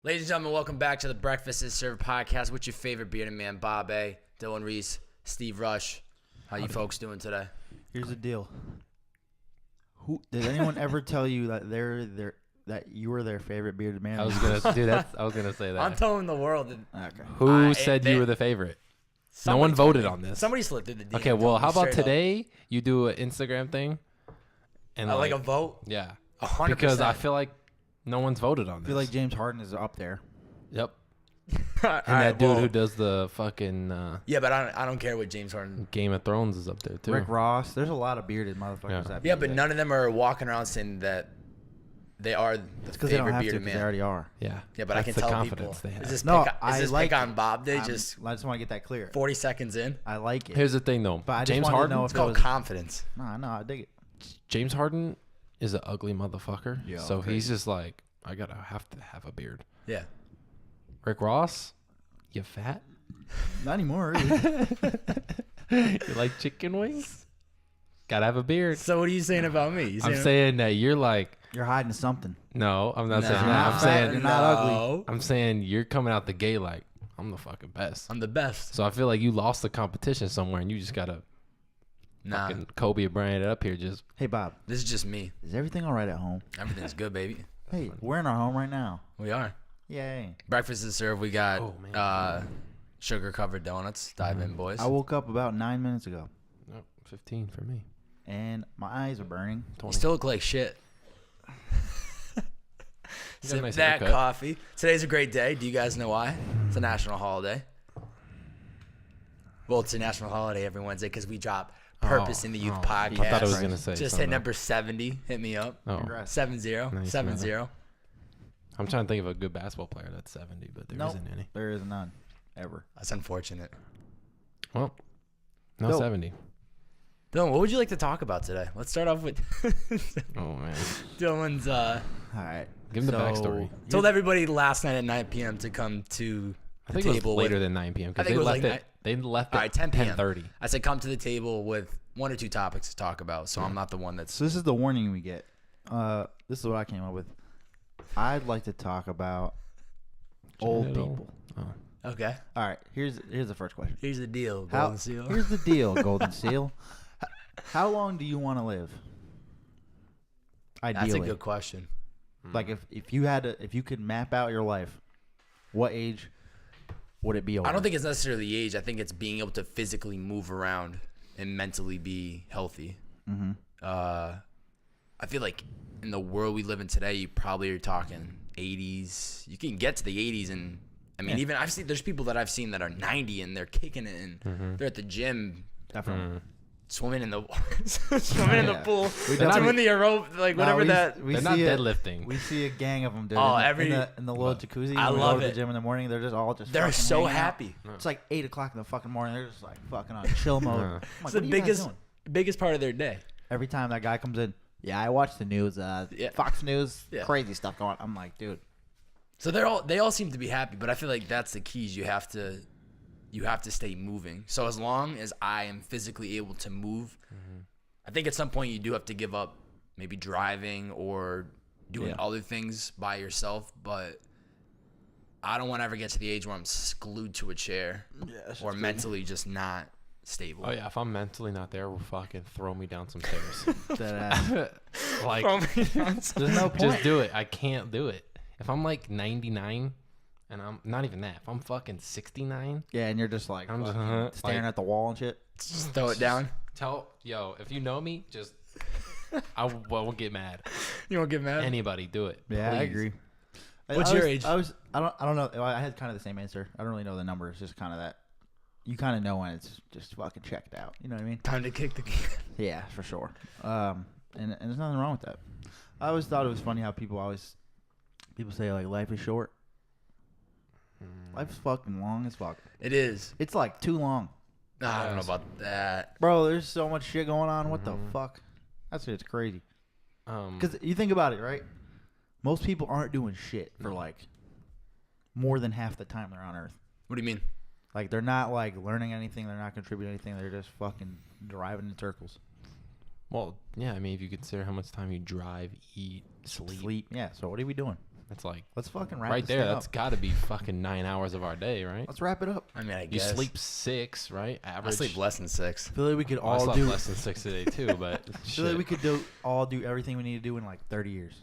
Ladies and gentlemen, welcome back to the Breakfast is Served podcast with your favorite bearded man, Bobbbaaaay, Dylan Reese, Steve Rush. How you folks doing today? Here's the deal. Did anyone ever tell you that that you were their favorite bearded man? I was gonna do that. I was gonna say that. I'm telling the world. That Okay. Who said you were the favorite? No one voted on this. Somebody slipped in the DM. Okay, well, how about today you do an Instagram thing? And like a vote? Yeah. 100%. Because I feel like no one's voted on this. I feel like James Harden is up there. Yep. And that dude who does the fucking yeah, but I don't care what James Harden. Game of Thrones is up there too. Rick Ross. There's a lot of bearded motherfuckers. Yeah, but none of them are walking around saying that they are the because they don't favorite have to. bearded They man. already are. Yeah. Yeah, but I can That's the tell confidence people. they have. Is this No, pick on Bob Day? I just want to get that clear. 40 seconds in. I like it. Here's the thing though. But I just James wanted to Harden. know if It's it called was, confidence. No, I dig it. James Harden is an ugly motherfucker. Yeah, so okay. he's just like, I gotta have to have a beard. Yeah. Rick Ross, you fat? Not anymore. Really. You like chicken wings? Gotta have a beard. So what are you saying about me? I'm saying that you're like, You're hiding something. no, I'm not saying You're that. not I'm fat, saying you're not ugly. No. I'm saying you're coming out the gate like I'm the fucking best. I'm the best. So I feel like you lost the competition somewhere, and you just gotta Nah, fucking Kobe Bryant it up here. Just Hey, Bob. this is just me. Is everything all right at home? Everything's good, baby. Hey, we're in our home right now. We are. Yay. Breakfast is served. We got Oh, man. sugar-covered donuts. Dive in, boys. I woke up about 9 minutes ago, 15 for me. and my eyes are burning. 20. You still look like shit. You got a Sip nice that haircut. coffee. Today's a great day. Do you guys know why? It's a national holiday. Well, it's a national holiday every Wednesday because we drop Purpose in the Youth podcast. I thought I was gonna say Just hit something. number 70. Hit me up. Oh, Congrats. 7-0. Nice, 7-0. I'm trying to think of a good basketball player that's 70, but there Nope. not any. There is none. Ever. That's unfortunate. Well, no Go. 70. Dylan, what would you like to talk about today? Let's start off with Oh man, Dylan's All right. give him the backstory. told everybody last night at 9 p.m. to come to I the think it was table later with, than 9 p.m. I because think they it was left like it. They left it all right, 10 p.m. 10:30. I said come to the table with one or two topics to talk about, so I'm not the one that's So this is the warning we get. This is what I came up with. I'd like to talk about old people. Oh. okay. All right. Here's the first question. Here's the deal, How- Golden Seal. Here's the deal, Golden Seal. How long do you want to live? Ideally, That's a good question. like if you could map out your life, what age would it be over? I don't think it's necessarily the age. I think it's being able to physically move around and mentally be healthy. Mm-hmm. I feel like in the world we live in today, you probably are talking 80s. You can get to the 80s, and I mean, even there's people that I've seen that are 90 and they're kicking it, and they're at the gym, Definitely. swimming in the swimming in the Yeah. pool, We doing definitely- the aerobic, like whatever that. We They're not see deadlifting. We see a gang of them, dude. Oh, in the little jacuzzi. I when we love go to it. the gym in the morning. They're just all just. They're fucking so hanging out. happy. It's like 8 o'clock in the fucking morning. They're just like fucking on chill mode. I'm like, It's what the are you guys doing? biggest part of their day. Every time that guy comes in, yeah, I watch the news. Yeah. Fox News, Yeah. crazy stuff going on. I'm like, dude. So they all seem to be happy, but I feel like that's the keys. You have to stay moving. So as long as I am physically able to move, I think at some point you do have to give up maybe driving or doing other things by yourself. But I don't want to ever get to the age where I'm glued to a chair or mentally just not stable. Oh yeah, if I'm mentally not there, will fucking throw me down some stairs. That Like, there's no point. just do it. I can't do it. If I'm like 99, and I'm not even that. If I'm fucking 69, Yeah, and you're just like I'm just, fucking staring like- at the wall and shit. Just throw it down. if you know me, just I won't get mad. You won't get mad. Anybody do it. Yeah, I please. agree. What's I your was- age? I don't know. I had kind of the same answer. I don't really know the number. It's just kind of that. You kind of know when it's just fucking checked out. You know what I mean? Time to kick the can. Yeah, for sure. And there's nothing wrong with that. I always thought it was funny how people say like life is short. Life's fucking long as fuck. It is. It's like too long, Nah, I don't know about that. bro. There's so much shit going on. What the fuck? That's it's crazy. Because you think about it, right? Most people aren't doing shit for like more than half the time they're on Earth. What do you mean? Like they're not like learning anything. They're not contributing anything. They're just fucking driving in circles. Well, yeah. I mean, if you consider how much time you drive, eat, sleep. Sleep. Yeah. So what are we doing? It's like Let's fucking wrap right this there. thing That's up. got to be fucking 9 hours of our day, right? Let's wrap it up. I mean, I You guess. sleep 6, right? I Average. sleep less than 6. I feel like we could Well, I all slept do. less than 6 today too, but I feel like shit. we could all do everything we need to do in like 30 years.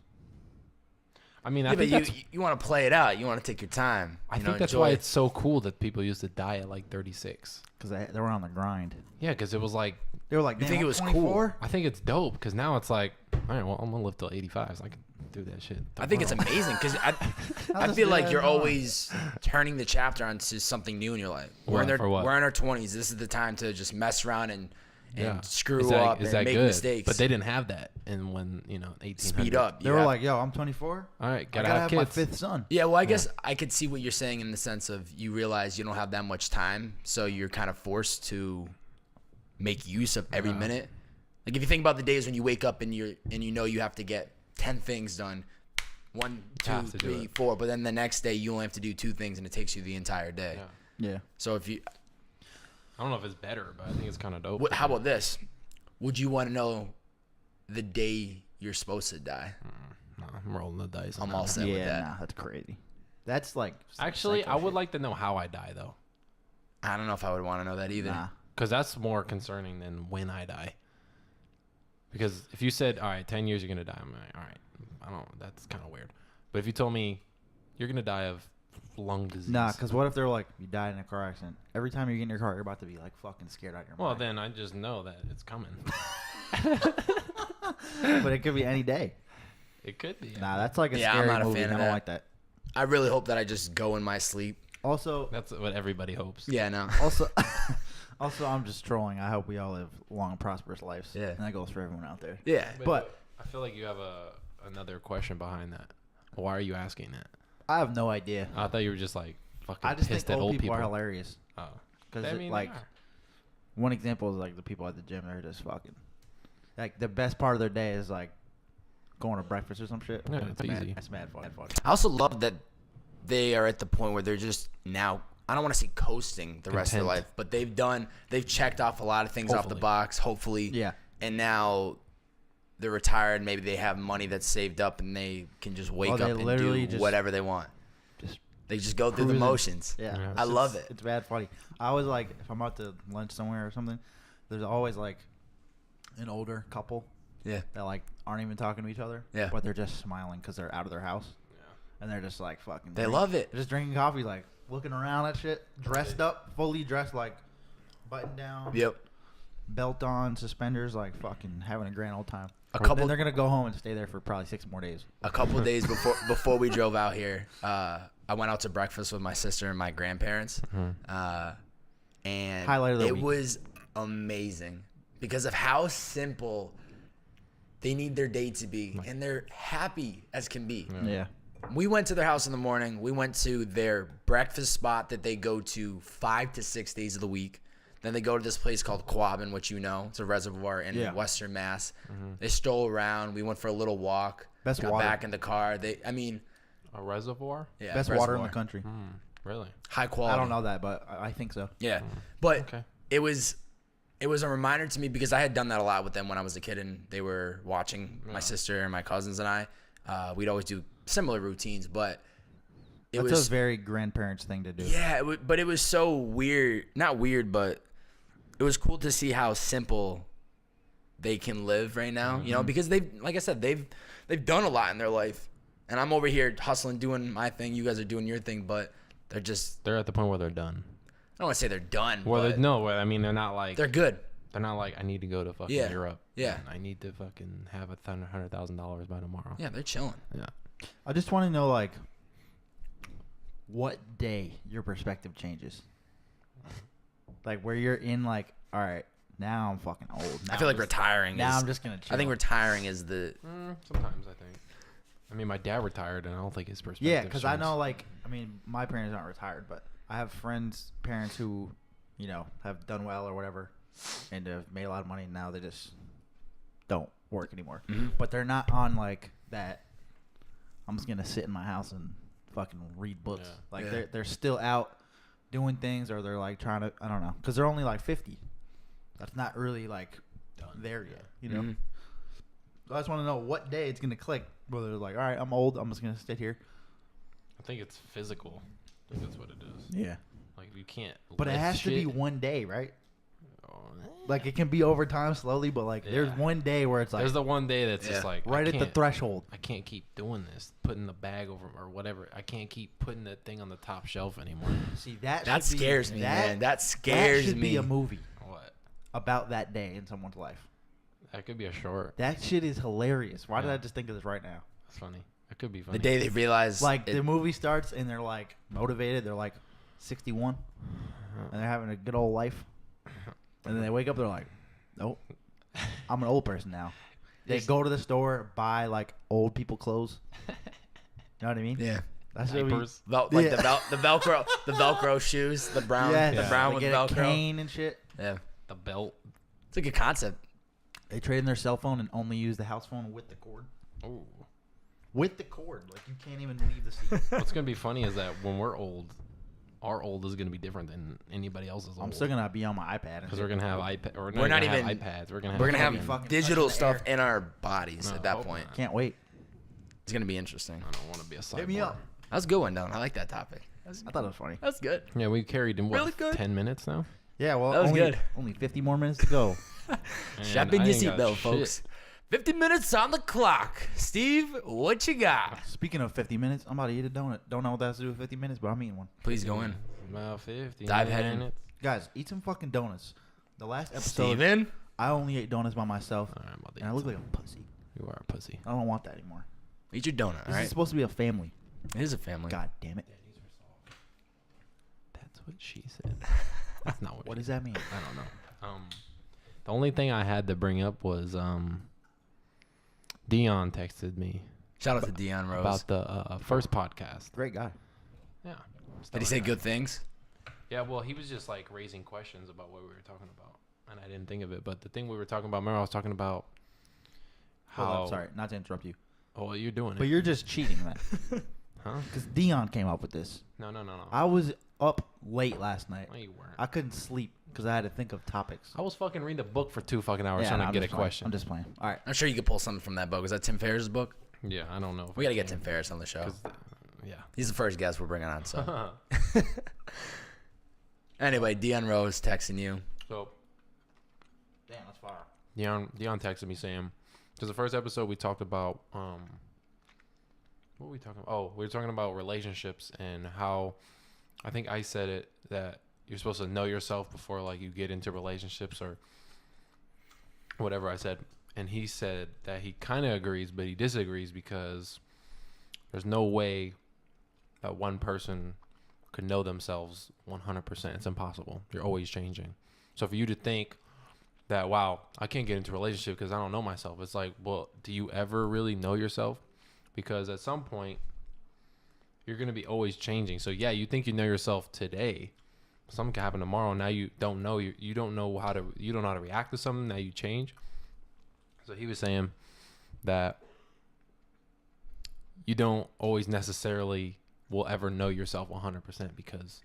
I mean, Yeah, I think but that's you want to play it out. You want to take your time. I you think know, that's enjoy why it. it's so cool that people used to die at like 36. Because they were on the grind. Yeah, because it was like, They were like, You "Damn, think it I'm was cool?" 24?" I think it's dope because now it's like, all right, well, I'm gonna live till 85, so I can do that shit. I think it's tomorrow. amazing because I just feel do like that you're tomorrow. always turning the chapter onto something new in your life. What, for what? We're in our 20s. This is the time to just mess around and screw Is that- up is and that make good? mistakes. But they didn't have that, and when 1800. speed up. They were like, "Yo, I'm 24. all right, I gotta gotta have have my kids. 5th son." Yeah, well, I guess I could see what you're saying in the sense of you realize you don't have that much time, so you're kind of forced to make use of every minute. Like if you think about the days when you wake up and you know you have to get 10 things done, 1, 2, Have to do 3, it. 4, but then the next day you only have to do 2 things and it takes you the entire day. Yeah. Yeah. So if you, I don't know if it's better, but I think it's kind of dope. how about this? Would you want to know the day you're supposed to die? No, I'm rolling the dice. on I'm that all one. set with Yeah, that. nah, that's crazy. That's like Actually, psycho I would shit. like to know how I die though, I don't know if I would want to know that either. Nah. because that's more concerning than when I die. Because if you said, all right, 10 years you're gonna die, I'm like, all right, I don't. That's kind of weird. But if you told me you're gonna die of lung disease, Nah, because what if they're like, you died in a car accident? Every time you get in your car, you're about to be like fucking scared out of your well, mind. then I just know that it's coming. But it could be any day. It could be. Nah, that's like a Yeah, I'm scary not a movie. fan of I don't that. like that. I really hope that I just go in my sleep. Also, That's what everybody hopes. Yeah, no. also, I'm just trolling. I hope we all live long, prosperous lives. Yeah. And that goes for everyone out there. Yeah. But I feel like you have another question behind that. Why are you asking that? I have no idea. I thought you were just like fucking I just pissed think at old people are hilarious. Oh, Because I mean, like, they are. one example is like the people at the gym. They're just fucking. Like the best part of their day is like going to breakfast or some shit. Yeah, it's mad, easy. That's mad fun. I also love that they are at the point where they're just now, I don't want to say coasting the rest of their Content. life, but they've checked off a lot of things off the Hopefully. box, hopefully. Yeah. And now they're retired. Maybe they have money that's saved up and they can just wake they up and literally do just- whatever they want. Just They just go through the cruising. motions. Yeah. Yeah. I love it. It's bad funny. I always like if I'm out to lunch somewhere or something. There's always like an older couple Yeah. that like aren't even talking to each other. Yeah. But they're just smiling because they're out of their house. And they're just like fucking. They love it. They're just drinking coffee, like looking around at shit, dressed up, fully dressed, like button down, Yep. belt on, suspenders, like fucking having a grand old time. A Then couple they're gonna go home and stay there for probably 6 more days. a couple of days before we drove out here, I went out to breakfast with my sister and my grandparents, and Highlight of the it week. was amazing because of how simple they need their day to be, and they're happy as can be. Yeah. We went to their house in the morning. We went to their breakfast spot that they go to 5 to 6 days of the week. Then they go to this place called Quabbin, which you know. It's a reservoir in Yeah. Western Mass. They stroll around. We went for a little walk. Best got water. back in the car. A reservoir? Yeah, Best water in reservoir. the country. Really? High quality. I don't know that, but I think so. Yeah, but Okay. it was a reminder to me because I had done that a lot with them when I was a kid, and they were watching my sister and my cousins and I. We'd always do similar routines, but it That's was a very grandparents thing to do. yeah. But it was so weird. Not weird, but it was cool to see how simple they can live right now. You know, because like I said, they've done a lot in their life, and I'm over here hustling, doing my thing. You guys are doing your thing, but they're They're at the point where they're done. I don't want to say they're done. Well, but I mean, they're not like they're good. they're not like I need to go to fucking Yeah. Europe. Yeah. and I need to fucking have $100,000 by tomorrow. Yeah, they're chilling. Yeah. I just want to know, like, what day your perspective changes. Like, where you're in, like, all right, now I'm fucking old. Now I feel like I'm just- retiring. Now is, I'm just gonna chill. I think retiring is the. Sometimes I think. I mean, my dad retired, and I don't think his perspective. Yeah, because I changed. know, like, I mean, my parents aren't retired, but I have parents who, you know, have done well or whatever, and have made a lot of money. And now they just don't work anymore. But they're not on like that. I'm just gonna sit in my house and fucking read books. Yeah. Like Yeah. they're still out doing things, or they're like trying to. I don't know, because they're only like 50. That's not really like there yet, you know. Mhm. So I just want to know what day it's gonna click. Whether they're like, all right, I'm old, I'm just gonna sit here, I think it's physical. I think that's what it is. Yeah. Like you can't. But it lift has to be shit. one day, right? Oh, Like it can be over time slowly, but like there's Yeah. one day where it's like There's the one day that's just like right at the threshold. I can't keep doing this, putting the bag over or whatever. I can't keep putting that thing on the top shelf anymore. See that scares me, man. That scares that should me. be a movie What? about that day in someone's life. That could be a short. That shit is hilarious. Why did Yeah. I just think of this right now? That's funny. That could be funny. The day they realize, Like the movie starts and they're like motivated. They're like 61 and they're having a good old life. And then they wake up. They're like, nope, I'm an old person now. They go to the store, buy like old people clothes. You know what I mean? yeah, That's what we, Diapers. like Yeah. the Velcro shoes, the brown, Yes. the brown They with get a Velcro. cane and shit. Yeah, The belt. it's a good concept. They trade in their cell phone and only use the house phone with the cord. Oh. With the cord, like you can't even leave the seat. What's gonna be funny is that when we're old, our old is gonna be different than anybody else's old. I'm still gonna be on my iPad because we're gonna have iPad. Or We're not gonna even- have iPads. We're gonna have. We're gonna gonna be have fucking digital touching the stuff in our bodies No, at that hope point. not. Can't wait. It's gonna be interesting. I don't want to be a cyborg. Hit me up. That was a good one, Don. I like that topic. I thought it was funny. That's good. Yeah, we carried in what Really good. 10 minutes now. Yeah, well, That was only, good. only 50 more minutes to go. Strap And in I your ain't got seatbelt, shit. folks. 50 minutes on the clock. Steve, what you got? Speaking of 50 minutes, I'm about to eat a donut. Don't know what that has to do with 50 minutes, but I'm eating one. Please go in. About 50 Dive head in. minutes. Guys, eat some fucking donuts. The last episode, Steven? I only ate donuts by myself, All right, I'm about to and I eat look some. like a pussy. You are a pussy. I don't want that anymore. Eat your donut, all This right? is supposed to be a family. It is a family. God damn it. That's what she said. That's not what. What she does that mean? I don't know. The only thing I had to bring up was Dion texted me Shout out to Dion Rose. about the first podcast. Great guy. Yeah. Did he say good things? Yeah, well, he was just like raising questions about what we were talking about, and I didn't think of it. But the thing we were talking about, remember, I was talking about how. Hold up, sorry, not to interrupt you. Oh, you're doing But it. you're just cheating, man. Huh? Because Dion came up with this. No. I was up late last night. No, you weren't. I couldn't sleep because I had to think of topics. I was fucking reading the book for 2 fucking hours Yeah, trying no, to I'm get a just playing. question. I'm just playing. All right. I'm sure you could pull something from that book. Is that Tim Ferriss' book? Yeah, I don't know. If We got to get Tim Ferriss on the show. Yeah. He's the first guest we're bringing on, so. Anyway, Dion Rose texting you. So Damn, that's fire. Dion texted me saying, because the first episode we talked about, what were we talking about? Oh, we were talking about relationships and how, I think I said it, that you're supposed to know yourself before like you get into relationships or whatever I said. And he said that he kind of agrees, but he disagrees because there's no way that one person could know themselves 100%. It's impossible. You're always changing. So for you to think that, wow, I can't get into a relationship because I don't know myself. It's like, well, do you ever really know yourself? Because at some point, you're going to be always changing. So yeah, you think you know yourself today. Something can happen tomorrow. Now you don't know. You don't know how to react to something. Now you change. So he was saying that you don't always necessarily will ever know yourself 100% because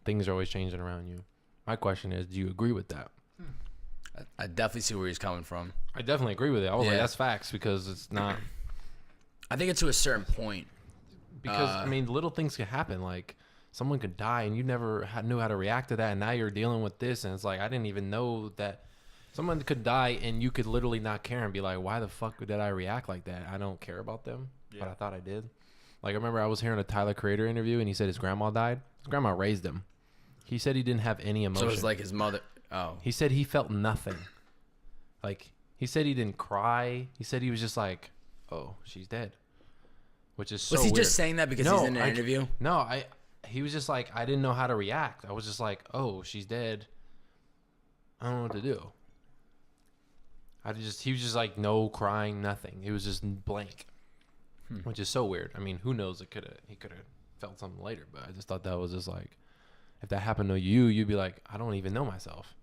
things are always changing around you. My question is, do you agree with that? I definitely see where he's coming from. I definitely agree with it. I was like, Yeah. that's facts because it's not. I think it's to a certain point. Because, I mean, little things can happen. Like, someone could die and you never knew how to react to that. And now you're dealing with this. And it's like, I didn't even know that someone could die and you could literally not care and be like, why the fuck did I react like that? I don't care about them, but I thought I did. Like, I remember I was hearing a Tyler Creator interview and he said his grandma died. His grandma raised him. He said he didn't have any emotion. So it was like his mother. Oh. He said he felt nothing. Like, he said he didn't cry. He said he was just like, oh, she's dead. Which is so Was he weird. just saying that because he's in an interview? No, he was just like, I didn't know how to react. I was just like, oh, she's dead. I don't know what to do. He was just like, no crying, nothing. It was just blank, which is so weird. I mean, who knows? He could have felt something later, but I just thought that was just like, if that happened to you, you'd be like, I don't even know myself.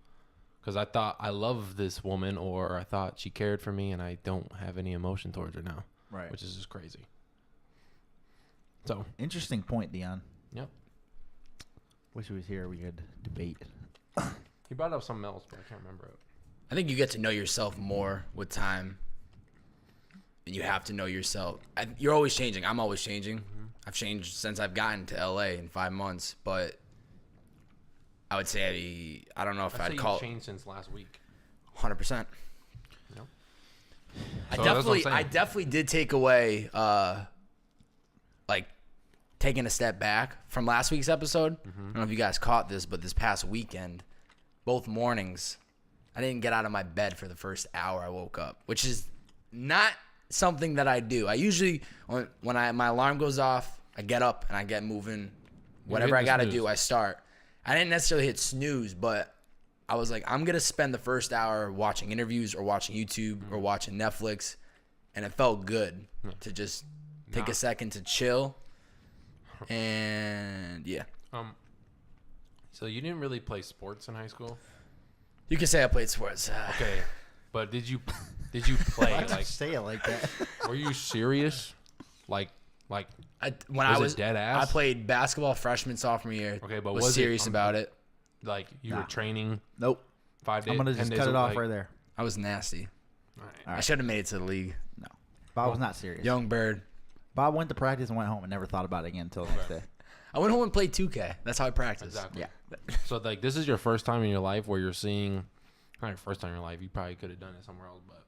Because I thought I loved this woman, or I thought she cared for me, and I don't have any emotion towards her now. Right. Which is just crazy. So. Interesting point, Dion. Yep. Wish he was here. We could debate. He brought up something else, but I can't remember it. I think you get to know yourself more with time. And you have to know yourself. You're always changing. I'm always changing. I've changed since I've gotten to LA in 5 months, but I would say I don't know if I'd call it changed since last week. 100%. Yep. I definitely did take away like taking a step back from last week's episode. I don't know if you guys caught this, but this past weekend, both mornings, I didn't get out of my bed for the first hour I woke up, which is not something that I do. I usually, when my alarm goes off, I get up and I get moving. Whatever I got to do, I start. I didn't necessarily hit snooze, but I was like, I'm going to spend the first hour watching interviews or watching YouTube or watching Netflix, and it felt good to just take a second to chill. And, yeah. So you didn't really play sports in high school? You can say I played sports. Okay. But did you play? Why'd you Like, say it like that? were you serious? Like When I was dead ass? I played basketball freshman, sophomore year. Okay, but was was it serious about it. like you were training Nope. 5 days? I'm gonna 10 just days cut it a- off like- right there. I was nasty. All right. All I right. should have made it to the league. No, Bob was not serious. Young bird. Bob went to practice and went home and never thought about it again until the next day. I went home and played 2K. That's how I practiced. Exactly. Yeah. So like this is your first time in your life where you're seeing, not your first time in your life. You probably could have done it somewhere else, but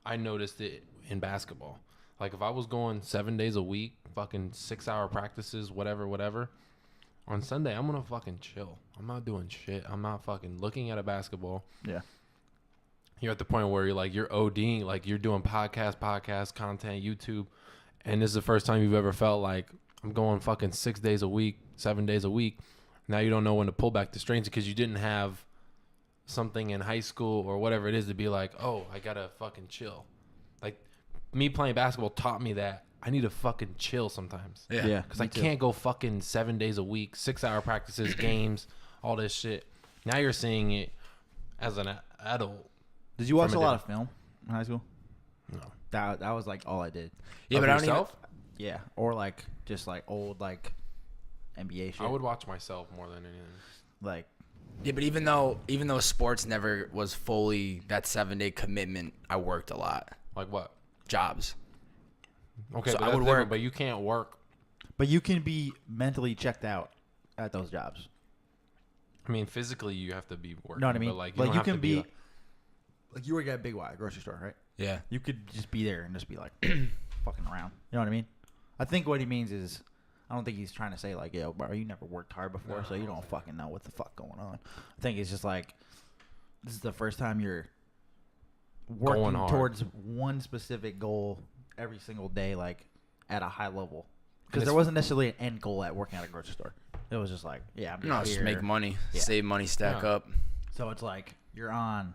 I noticed it in basketball. Like if I was going 7 days a week, fucking 6-hour practices, whatever. On Sunday, I'm gonna fucking chill. I'm not doing shit. I'm not fucking looking at a basketball. Yeah. You're at the point where you're ODing, like you're doing podcast content, YouTube, and this is the first time you've ever felt like I'm going fucking 6 days a week, 7 days a week. Now you don't know when to pull back the strings because you didn't have something in high school or whatever it is to be like, oh, I gotta fucking chill. Like me playing basketball taught me that I need to fucking chill sometimes. Yeah. Because I can't go fucking 7 days a week, 6-hour practices, games, all this shit. Now you're seeing it as an adult. Did you watch From a a lot of film in high school? No. That was like all I did. Yeah, Of but I don't even. yourself? Yeah, or like just like old like NBA shit. I would watch myself more than anything. like Yeah, but even though sports never was fully that 7-day commitment, I worked a lot. Like what? Jobs. Okay, So but I would that's different, work- but you can't work. but you can be mentally checked out at those jobs. I mean, physically you have to be working. Know what I mean? But like, you don't have can to be like you work at Big Y grocery store, right? Yeah. You could just be there and just be like fucking around. You know what I mean? I think what he means is, I don't think he's trying to say like, yo, bro, you never worked hard before, so you don't fucking know what the fuck going on. I think it's just like, this is the first time you're working Going hard. towards one specific goal every single day, like at a high level. Because And there it's- wasn't necessarily an end goal at working at a grocery store. It was just like, yeah, I'm just No, here. just make money, Yeah. save money, stack Yeah. up. So it's like you're on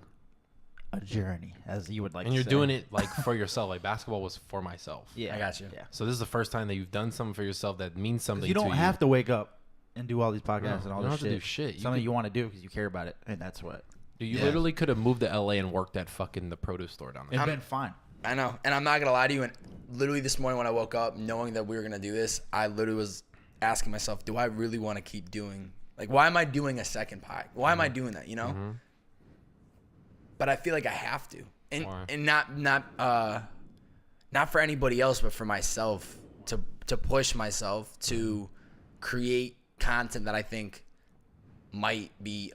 a journey, as you would like and to you're say. doing it like for yourself. Like basketball was for myself. Yeah, I got you. Yeah. So this is the first time that you've done something for yourself that means something. You don't to have to wake up and do all these podcasts and all you don't this have to do shit. You Something could- you want to do because you care about it, and that's what. Dude, you Yeah. literally could have moved to LA and worked at fucking the produce store down there. It's been fine. I know, and I'm not gonna lie to you. And literally this morning when I woke up, knowing that we were gonna do this, I literally was asking myself, do I really want to keep doing? Like, why am I doing a second pie? Why am I doing that? You know. But I feel like I have to, and Why? and not for anybody else, but for myself to push myself to create content that I think might be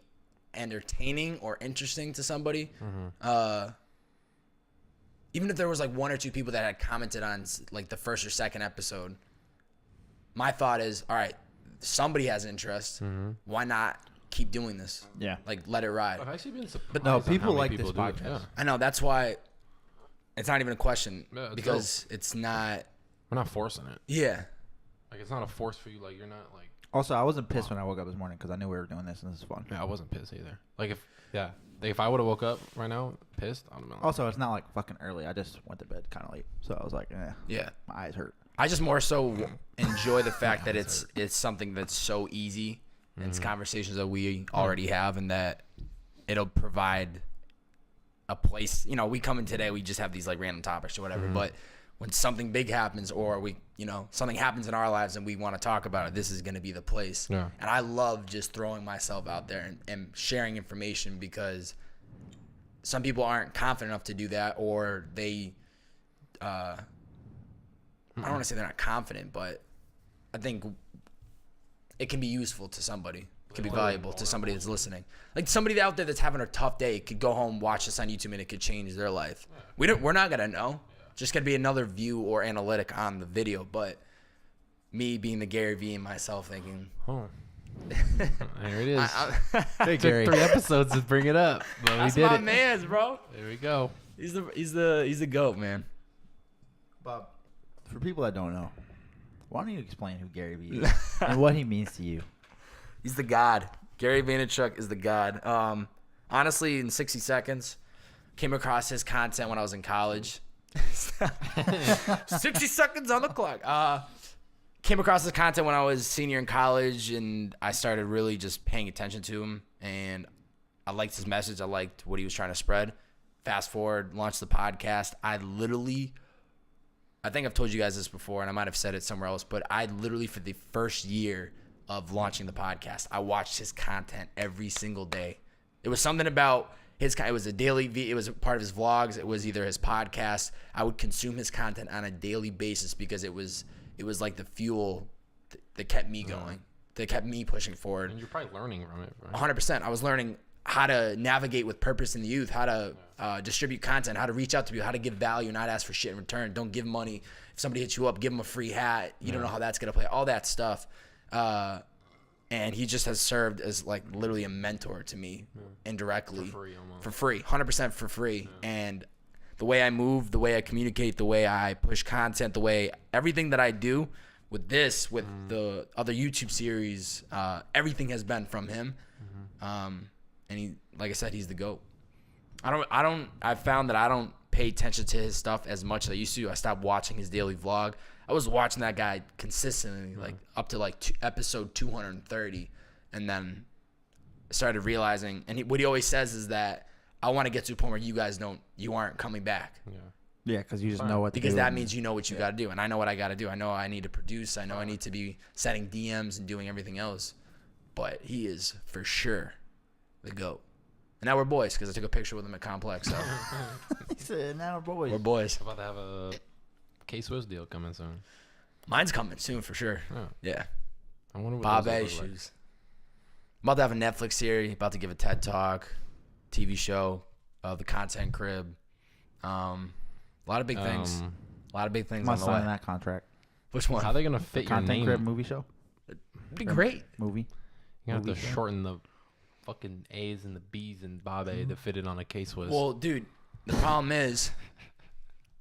entertaining or interesting to somebody. Even if there was like 1 or 2 people that had commented on like the first or second episode, my thought is, all right, somebody has interest. Why not keep doing this? Yeah. Like, let it ride. I've actually been surprised. But no, on how people many like people this do it. podcast. Yeah. I know, that's why it's not even a question, Yeah, it's because it's not. We're not forcing it. Yeah. Like it's not a force for you. Like you're not like. Also, I wasn't pissed when I woke up this morning because I knew we were doing this and this is fun. Yeah, I wasn't pissed either. Like if I would have woke up right now pissed, I'd have been like, Also, it's not like fucking early. I just went to bed kind of late, so I was like, Yeah. my eyes hurt. I just more so enjoy the fact that it's something that's so easy, and it's conversations that we already have, and that it'll provide a place. You know, we come in today, we just have these like random topics or whatever, but when something big happens, or something happens in our lives and we want to talk about it, this is going to be the place. Yeah. And I love just throwing myself out there and sharing information, because some people aren't confident enough to do that, or they, I don't want to say they're not confident, but I think it can be useful to somebody. It can be valuable to somebody that's listening. Like somebody out there that's having a tough day could go home, watch this on YouTube, and it could change their life. We're not gonna know. Just gonna be another view or analytic on the video. But me being the Gary Vee and myself thinking, Oh, there it is. Hey, Took Gary. 3 episodes to bring it up, but that's we did my it. man's, bro. There we go. He's the GOAT, man. Bob, for people that don't know, why don't you explain who Gary Vee is and what he means to you? He's the god. Gary Vaynerchuk is the god. Honestly, in 60 seconds, came across his content when I was in college. 60 seconds on the clock. Came across his content when I was senior in college, and I started really just paying attention to him. And I liked his message. I liked what he was trying to spread. Fast forward, launched the podcast. I think I've told you guys this before, and I might have said it somewhere else, but I literally, for the first year of launching the podcast, I watched his content every single day. It was something about it was a daily, it was a part of his vlogs. It was either his podcast. I would consume his content on a daily basis because it was like the fuel that kept me going, that kept me pushing forward. And you're probably learning from it, right? 100%. I was learning how to navigate with purpose in the youth, how to distribute content, how to reach out to people, how to give value, not ask for shit in return. Don't give money. If somebody hits you up, give them a free hat. You don't know how that's going to play. All that stuff. And he just has served as like literally a mentor to me indirectly. For free almost. For free. 100% for free. And the way I move, the way I communicate, the way I push content, the way everything that I do with this, with the other YouTube series, everything has been from him. And he, like I said, he's the GOAT. I've found that I don't pay attention to his stuff as much as I used to. I stopped watching his daily vlog. I was watching that guy consistently, like up to like episode 230. And then I started realizing, and what he always says is that I want to get to a point where you aren't coming back. Yeah, because you just know what to Because do. that means you know what you got to do. And I know what I got to do. I know I need to produce. I know I need to be sending DMs and doing everything else. But he is for sure the GOAT. And now we're boys because I took a picture with him at Complex. So He said, now we're boys. we're boys. About to have a K-Swiss deal coming soon. Mine's coming soon for sure. Oh, Yeah. I wonder what Bobbbaaaay those look like. shoes. I'm about to have a Netflix series. About to give a TED Talk, TV show, the Content Crib. A lot of big things. A lot of big things I'm on not the way. signing that contract. Which one? How are they gonna fit your Content name? Crib movie show? It'd be great. Movie. You have to movie show. shorten the fucking A's and the B's and Bobbbaaaay to fit it on a K-Swiss. Well, dude, the problem is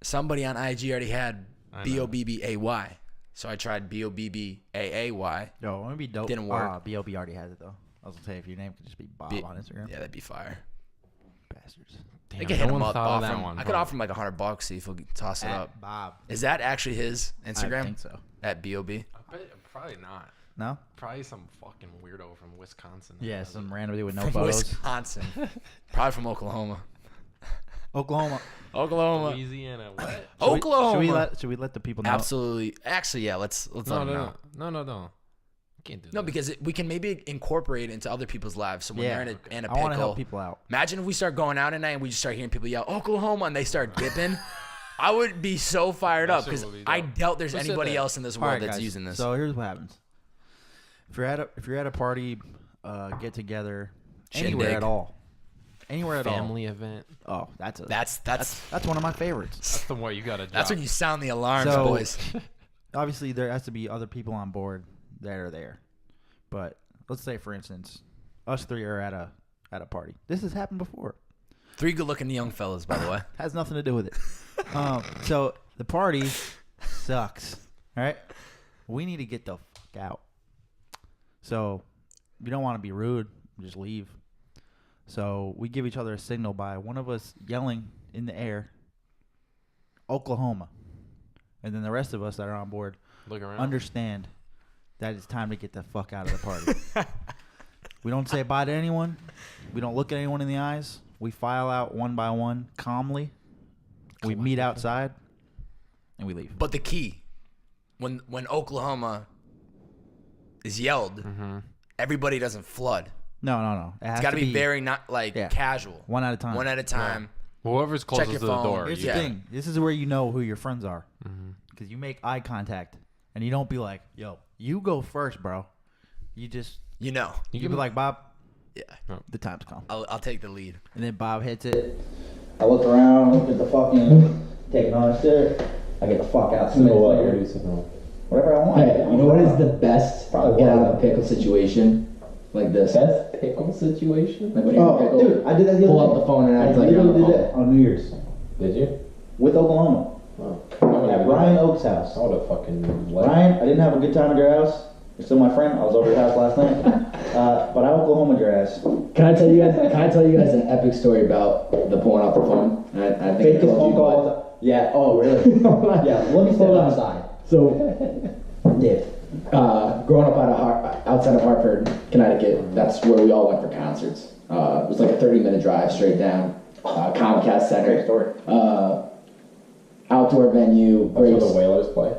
somebody on IG already had I know. Bobbbaay. So I tried Bobbbaay. Yo, it would be dope. Didn't work. B.O.B. already has it, though. I was going to say, if your name could just be Bob on Instagram. Yeah, that'd be fire. Bastards. I Damn, could hit no him one up. thought of Offer that him, one. I could offer him like $100, see if he'll toss it At up. Bob. Is that actually his I Instagram? think so. At B.O.B. I bet, probably not. No? Probably some fucking weirdo from Wisconsin. Yeah, some random dude with no From photos. Wisconsin. Probably from Oklahoma. Oklahoma. Oklahoma. Louisiana. What? Oklahoma. Should we let the people know? Absolutely. Actually, yeah. Let's let them know. No. You can't do that. No, because we can maybe incorporate it into other people's lives. So when Yeah. they're in a I want to pickle, help people out. imagine if we start going out at night and we just start hearing people yell Oklahoma and they start dipping. I would be so fired That up shit because would be I dope. doubt there's Who said anybody that? else in this All world right, that's guys. using this. So here's what happens. If you're at a party, get together, anywhere Shindig. at all. Anywhere at Family event. all. Oh, that's that's one of my favorites. That's the one you gotta drop. that's when you sound the alarms, So- boys. Obviously, there has to be other people on board that are there. But let's say, for instance, us three are at a party. This has happened before. 3 good-looking young fellas, by the way. Has nothing to do with it. So the party sucks. All right, we need to get the fuck out. So we don't want to be rude. Just leave. So we give each other a signal by one of us yelling in the air, Oklahoma, and then the rest of us that are on board Look around. understand that it's time to get the fuck out of the party. We don't say bye to anyone. We don't look at anyone in the eyes. We file out one by one calmly. We meet outside, and we leave. But the key, when Oklahoma is yelled, Mm-hmm. everybody doesn't flood. No. It's got to be very not like casual. one at a time. One at a time. Whoever's Check closest your to the phone. door. Here's Yeah. the thing. This is where you know who your friends are. Mm-hmm. Because you make eye contact, and you don't be like, yo, You go first, bro. You just You know. you be like, Bob, Yeah. the time's come. I'll take the lead. And then Bob hits it. I look around, look at the fucking taking all this shit. I get the fuck out. Whatever I want. Hey, you know what is the best Probably get out water. of a pickle situation? Like this. Best pickle situation? Like when you're in a pickle, dude, I did that the pull other out day. the phone and I act like you're on literally the did phone. that on New Year's Did you? with Oklahoma Oh. at Ryan Oak's house. I would have fucking left. Ryan, I didn't have a good time at your house. You're still my friend. I was over your house last night, but I Oklahoma your ass. Can I tell you guys an epic story about the pulling out the phone? I think I Fake his told phone you, call. Yeah. Oh, really? Yeah. Let me step Hold on. outside. So, Dave. growing up outside of Hartford, Connecticut, that's where we all went for concerts. It was like a 30-minute drive straight down. Comcast Center. Great story. Outdoor venue. That's Great. where the Whalers play.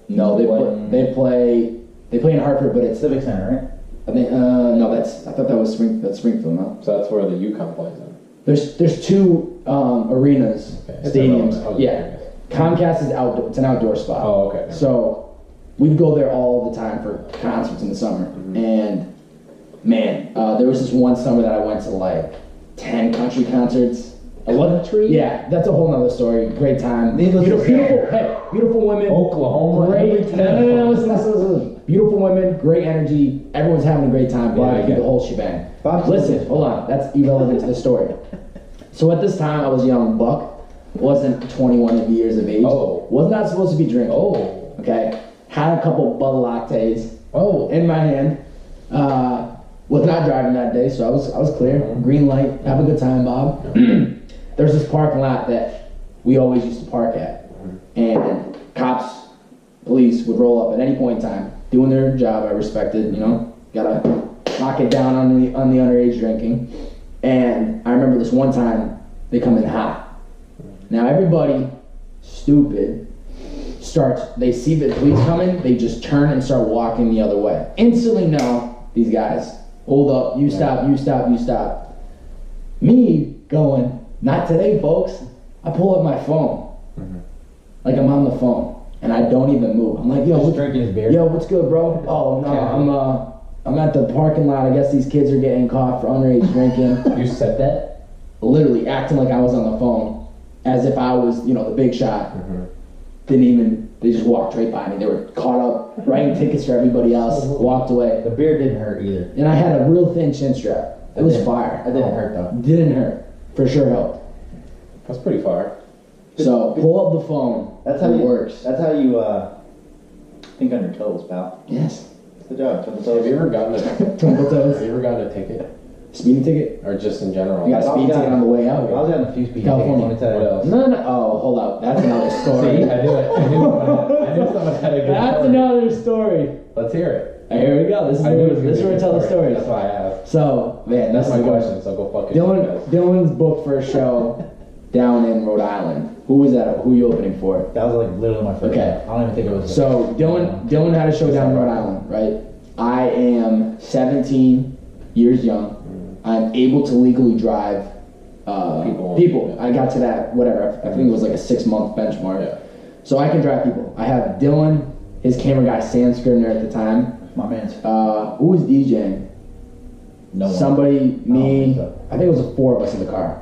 No, they play in Hartford, but it's Civic Center, right? I think no, I thought that was Springfield. No, So that's where the Yukon plays in. there's two arenas, Okay. stadiums. Oh, Yeah, Comcast is outdoor. It's an outdoor spot. Oh, okay. So we'd go there all the time for concerts in the summer. And man, there was this one summer that I went to like 10 country concerts. Country? Yeah, that's a whole nother story. Great time. Needless to Beautiful women. Oklahoma. Great. No, listen. Beautiful women, great energy. Everyone's having a great time. Yeah, I Barbecue, get the it. whole shebang. Bob's Listen, still- hold on. That's irrelevant to the story. So at this time, I was a young buck. Wasn't 21 years of age. Oh. Was not supposed to be drinking. Oh. Okay. Had a couple Bud lattes Oh. in my hand. Was not driving that day, so I was clear. Green light. Have a good time, Bob. There's this parking lot that we always used to park at, and cops, police would roll up at any point in time, doing their job. I respected, gotta knock it down on the underage drinking. And I remember this one time they come in hot. Now everybody, stupid, they see the police coming, they just turn and start walking the other way. Instantly know these guys. Hold up, you stop, you stop, you stop. Me going, not today, folks. I pull up my phone. Like I'm on the phone. And I don't even move. I'm like, yo, Just drinking his beer. Yo, what's good, bro? Oh no, I'm at the parking lot. I guess these kids are getting caught for underage drinking. You said that? Literally acting like I was on the phone, as if I was, the big shot. They just walked right by me. They were caught up, writing tickets for everybody else, walked away. The beer didn't hurt either. And I had a real thin chin strap. It was fire. That didn't hurt though. Didn't hurt. For sure helped. That's pretty far. So pull up the phone. That's how it you works. That's how you think on your toes, pal. Yes. Good job. Twinkle Have toes. you ever gotten a Twinkle toes. Have you ever gotten a ticket? Speeding ticket. Or just in general? I got a speeding ticket on the way out. I was getting a few speed California. tickets, let me tell you. What else? No. Oh, hold up. That's another story. See, I knew someone had a good That's story. another story. Let's hear it. Here we go. This is I knew it was where gonna I be a tell the good stories. That's why I asked. So, man, That's this my is good. question, so go fuck yourself, guys. Dylan's booked for a show down in Rhode Island. Who was that? Who are you opening for? That was like literally my first. Okay. I don't even think it was. So Dylan had a show down in Rhode Island, right? I am 17 years young. I'm able to legally drive people. I got to that, whatever. I think it was like a 6-month benchmark. Yeah. So I can drive people. I have Dylan, his camera guy, Sam Scribner at the time. My man's. Who was DJing? No one. Somebody, me. so. I think it was the 4 of us in the car.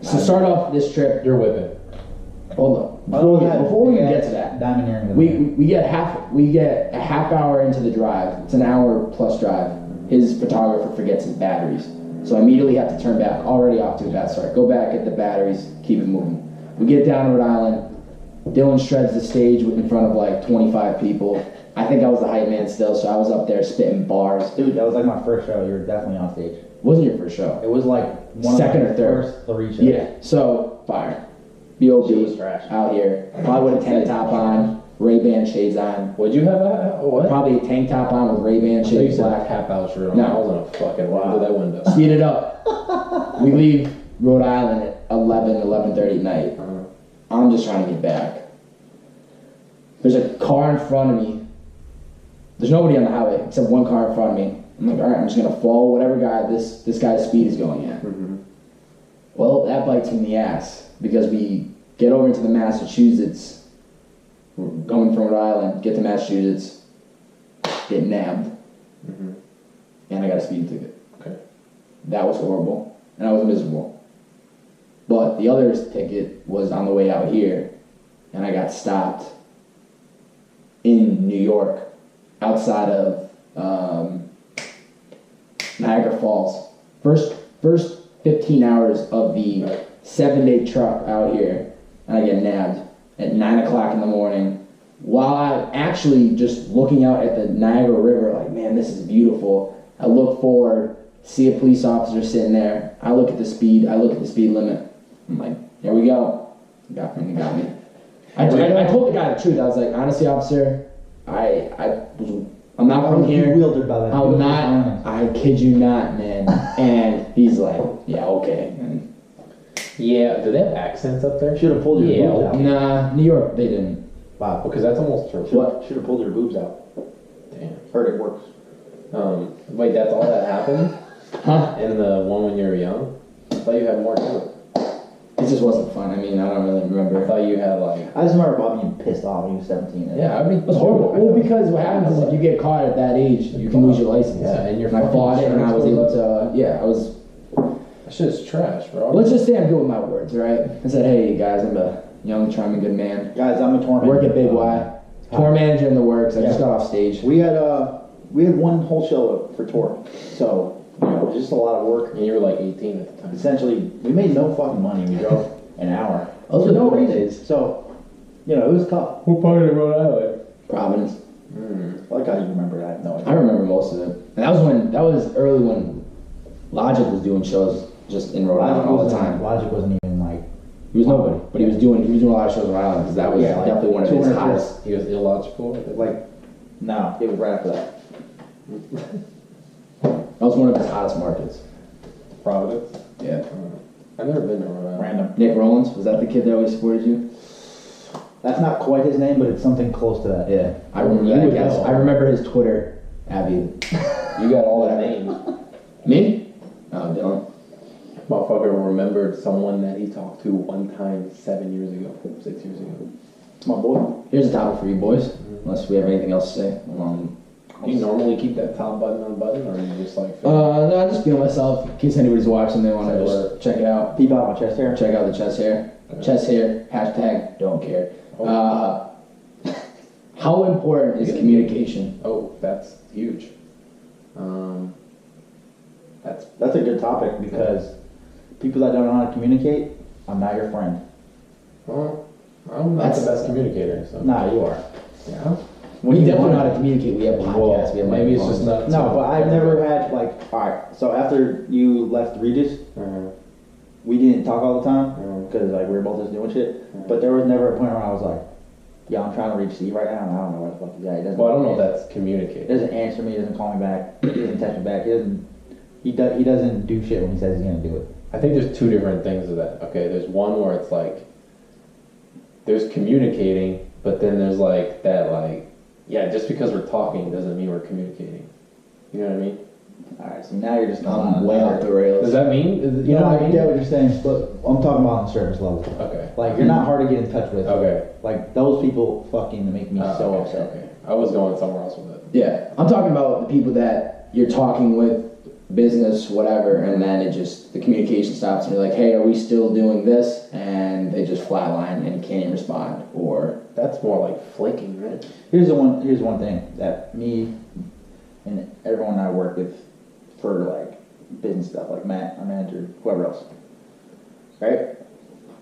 So start off this trip. You're whipping. Hold up. Before we get to that, Diamond earring. we get a half hour into the drive. It's an hour plus drive. His photographer forgets his batteries, so I immediately have to turn back. Already off to a bad start. Go back, get the batteries, keep it moving. We get down to Rhode Island. Dylan shreds the stage in front of like 25 people. I think I was the hype man still, so I was up there spitting bars. Dude, that was like my first show. You were definitely on stage. Wasn't your first show? It was like one Second of my or third. first 3 shows. Yeah. So fire. Shit B.O.B. was trash. out here. Probably with a tank top on, Ray-Ban shades on. Would you have a what? Probably a tank top on with Ray-Ban I thought you shades, said black. cap out shirt on. No. I was gonna fucking run through that window. Speed it up. We leave Rhode Island at 11:30 at night. I'm just trying to get back. There's a car in front of me. There's nobody on the highway except one car in front of me. I'm like, all right, I'm just gonna follow whatever guy this guy's speed is going at. Well, that bites me in the ass because we get over into the Massachusetts, we're going from Rhode Island, get to Massachusetts, get nabbed, and I got a speeding ticket. Okay. That was horrible, and I was miserable. But the other ticket was on the way out here, and I got stopped in New York, outside of Niagara Falls. First 15 hours of the 7-day truck out here, and I get nabbed at 9 o'clock in the morning while I'm actually just looking out at the Niagara River like, man, this is beautiful. I look forward, see a police officer sitting there. I look at the speed limit. I'm like, there we go. Got me. I told the guy the truth. I was like, honestly, officer, I'm not from here. Bewildered by that. I'm not. I kid you not, man. And he's like, yeah, okay. And Yeah, do they have accents up there? Should have pulled your boobs out. nah, New York, they didn't. Wow. Because that's almost true. What? Should have pulled your boobs out. Damn. Heard it works. Wait, that's all that happened? Huh? In the one when you were young? I thought you had more to it. It just wasn't fun. I mean, I don't really remember. I thought you had like... I just remember Bob being pissed off when he was 17. Yeah, I mean... It was horrible. Well, because what happens is if you get caught at that age, you can lose your license. Yeah, and I fought it, and I was able to. I was. That shit is trash, bro. Let's just say I'm good with my words, right? I said, hey guys, I'm a young, charming, good man. Guys, I'm a tour manager. Work at Big Y. Tour manager in the works. I just got off stage. We had one whole show for tour, so it was just a lot of work. And you were like 18 at the time. Essentially, we made no fucking money. We drove an hour. Those For were no the reason. days. So, it was tough. What part of Rhode Island? Providence. I like how you remember that. I have no idea. I remember most of it. And that was early when Logic was doing shows just in Rhode Island all the time. Logic wasn't even like... He was nobody, but he was doing a lot of shows in Rhode Island because that was definitely one of his 200 hottest. He was illogical? No, it was right after that. That was one of his hottest markets. Providence? Yeah. I've never been to Rhode Island. Random. Nick Rollins, was that the kid that always supported you? That's not quite his name, but it's something close to that. Yeah, I remember You that. would Guess. know. I remember his Twitter. Abby. You got all the names. Me? Oh, Dylan. Motherfucker remembered someone that he talked to one time 6 years ago. It's my boy. Here's a topic for you boys, unless we have anything else to say. Do you normally keep that top button unbuttoned, or are you just like... No, I'm just being myself. In case anybody's watching, they want to just check it out. Peep out my chest hair. Check out the chest hair. Chest hair, hashtag don't care. How important is communication? Oh, that's huge. That's a good topic because people that don't know how to communicate, I'm not your friend. Well, I'm not the best communicator, so... Nah, you are. Yeah? We definitely know how to communicate. We have podcasts. We have maybe it's just microphones. not... No, but I've never had alright, so after you left Regis, we didn't talk all the time because we were both just doing shit. But there was never a point where I was like, yeah, I'm trying to reach Steve right now, and I don't know where the fuck he's at. He doesn't. Well, I don't know if that's He communicating. doesn't answer me. He doesn't call me back. He doesn't text me back. He doesn't do shit when he says he's gonna do it. I think there's two different things of that. Okay, there's one where it's like, there's communicating, but then there's like that just because we're talking doesn't mean we're communicating. You know what I mean? Alright, so now you're just I'm way off the rails. Does that mean? You know what I mean? get what you're saying, but I'm talking about on the surface level. Okay. You're not hard to get in touch with. Okay. Those people fucking make me so okay, upset. Okay. I was going somewhere else with it. Yeah, I'm talking about the people that you're talking with, business, whatever, and then the communication stops, and you're like, hey, are we still doing this? And they just flatline and you can't even respond. Or That's more like flaking, right? Here's one thing that me and everyone I work with for business stuff, like Matt, our manager, whoever else. Right?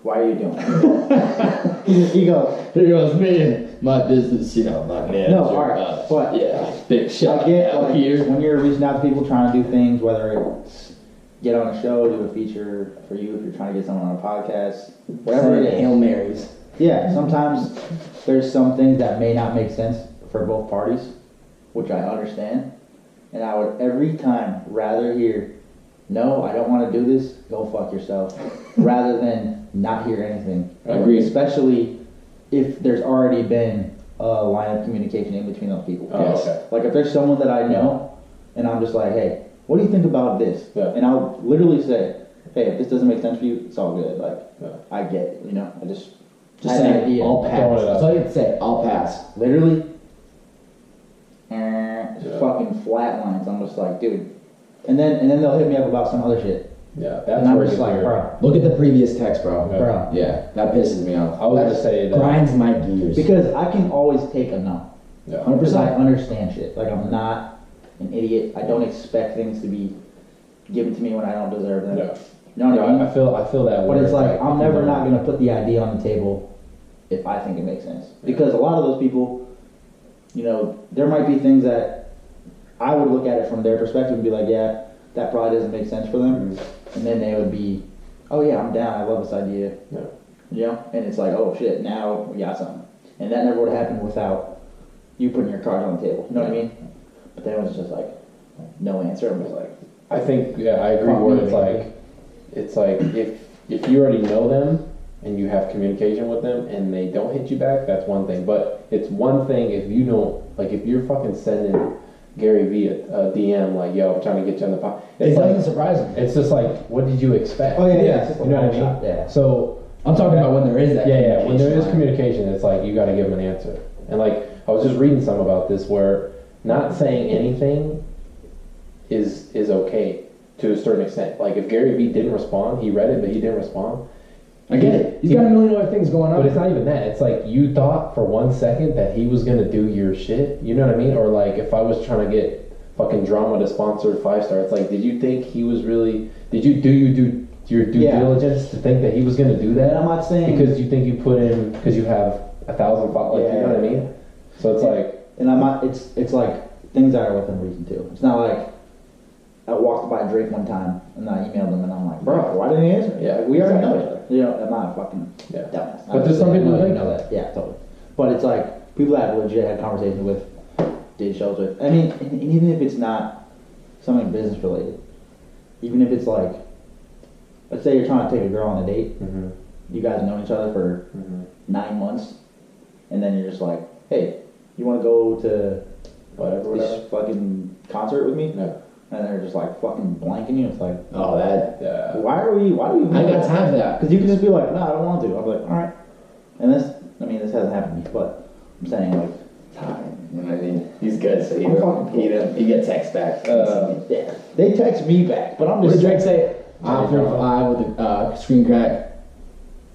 Why are you doing it? he goes, here goes me and my business, my manager. no, alright, but yeah, big shot I get out here. when you're reaching out to people trying to do things, whether it's get on a show, do a feature for you, if you're trying to get someone on a podcast, whatever it is. Hail Marys. Yeah, sometimes there's some things that may not make sense for both parties, which I understand. And I would every time rather hear, no, I don't want to do this, go fuck yourself, rather than not hear anything. I agree. Especially if there's already been a line of communication in between those people. Oh, okay. If there's someone that I know, and I'm just like, hey, what do you think about this? Yeah. And I'll literally say, hey, if this doesn't make sense for you, it's all good. Yeah. I get it, I just Just had an say, idea. I'll pass. That's all you have to say. I'll pass. Literally. flatlines. I'm just like, dude. And then they'll hit me up about some other shit. Yeah, that's And I'm where it just gets like, weird. bro. Look at the previous text, bro. Yeah. Bro. Yeah, that pisses me off. I was gonna say that. Grinds my gears. Because I can always take a no. Yeah. 'Cause I 100%. understand shit. Like, I'm not an idiot. I don't expect things to be given to me when I don't deserve them. Yeah. You know what I mean? I feel that. But where it's like, I'm never you know, not going to put the idea on the table if I think it makes sense. Because a lot of those people, you know, there might be things that I would look at it from their perspective and be like, yeah, that probably doesn't make sense for them. And then they would be, oh yeah, I'm down. I love this idea. Yeah. You know? And it's like, oh shit, now we got something. And that never would happen without you putting your cards on the table. You know what I mean? But then it was just like, no answer. I'm just like, I think I agree. Fuck Where me, it's like if you already know them and you have communication with them and they don't hit you back, that's one thing. But it's one thing if you don't, like, if you're fucking sending Gary Vee a DM like, yo, I'm trying to get you on the pod. It doesn't surprise me. It's just like, what did you expect? oh yeah, Yeah, it's just a you know what I long mean? shot. Yeah. So I'm talking about when there is that. yeah, when there is line. communication, it's like you got to give them an answer. And like I was just reading some about this where not saying anything is okay to a certain extent. Like if Gary Vee didn't respond, he read it but he didn't respond. I get it. He's got a million other things going on. But it's not even that. It's like you thought for 1 second that he was gonna do your shit. You know what I mean? Or like if I was trying to get fucking drama to sponsor 5-star, it's like, did you think he was really? Did you do your due Yeah. diligence to think that he was gonna do And that? I'm not saying Because you think you put in because you have 1,000 followers. Like, you know what I mean? So it's like, and I'm not. It's like things that are within reason too. It's not like I walked by Drake one time and I emailed him and I'm like, bro, why didn't he answer? Yeah, Like, we already know exactly. each other. You know, I'm not a fucking Yeah. dumbass. But there's some people who think know that. Yeah, totally. But it's like people that I legit had conversations with, did shows with. I mean, and even if it's not something business related, even if it's like, let's say you're trying to take a girl on a date, you guys know each other for 9 months, and then you're just like, hey, you want to go to whatever. this fucking concert with me? Yeah. And they're just like fucking blanking you. It's like, Oh, that. Yeah. why do we I ain't got time for that. Because you can just be like, no, I don't want to. I'm like, all right. And this, I mean, this hasn't happened to me, but I'm saying like, Time. You know what I mean? He's good, so I'm he gets text back. yeah. They text me back, but I'm What just did Drake say? I'm 4 with a screen crack.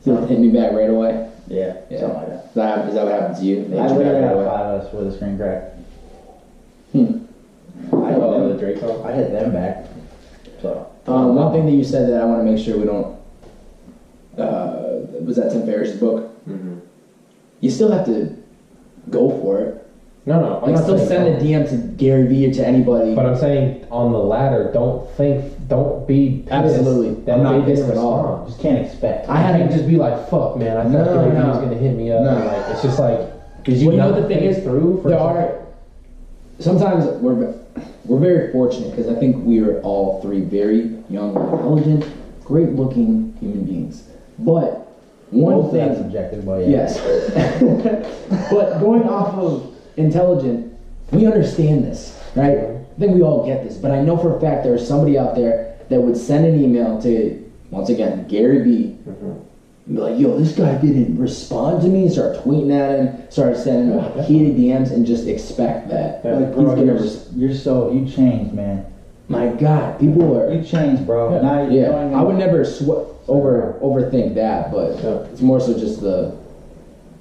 He'll hit me back right away. Yeah, Yeah. something like that. Is that what happened to you? They I hit you back literally right had away? 5 of us with a screen crack. Oh, the Drake song. I hit them back. So One thing that you said that I want to make sure we don't. Was that Tim Ferriss's book? You still have to go for it. No, I'm Like, not still saying send a DM to Gary Vee or to anybody. But I'm saying on the ladder, don't be pissed Absolutely. that I'm not they pissed didn't at all. respond. just can't expect. I had to just be like, fuck, man. I thought No, Gary Vee no. was gonna hit me up. No. And like, it's just like, did you Well, you know not the thing think is, through for there a second? are sometimes we're very fortunate because I think we are all three very young, intelligent, great-looking human beings. But one Most of that's thing, subjective, but yeah. yes. But going off of intelligent, we understand this, right? I think we all get this. But I know for a fact there's somebody out there that would send an email to, once again, Gary Vee. And be like, yo, this guy didn't respond to me. Start tweeting at him. Start sending him heated DMs and just expect that. Yeah. Like, He's bro, gonna you changed, man. My God, people are. You changed, bro. Yeah. Now you're Yeah, going I would never overthink that, but Yeah. it's more so just the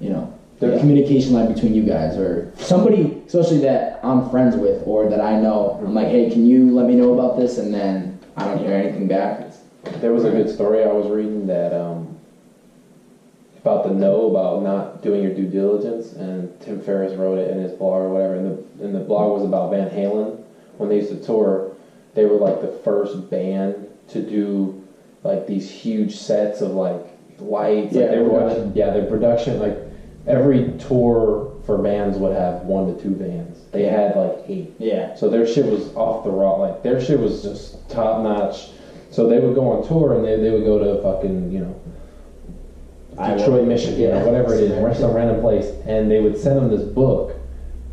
Yeah. communication line between you guys or somebody, especially that I'm friends with or that I know. I'm like, hey, can you let me know about this? And then I don't hear anything back. There was a good story I was reading that about about not doing your due diligence, and Tim Ferriss wrote it in his blog or whatever. And the blog was about Van Halen when they used to tour. They were like the first band to do like these huge sets of like lights. Yeah, like they were production. the production. Like every tour for bands would have 1 to 2 bands. They had like 8. Yeah. So their shit was off the raw. Like their shit was just top notch. So they would go on tour and they would go to fucking Detroit, Michigan, or whatever it is, or some random place, and they would send them this book,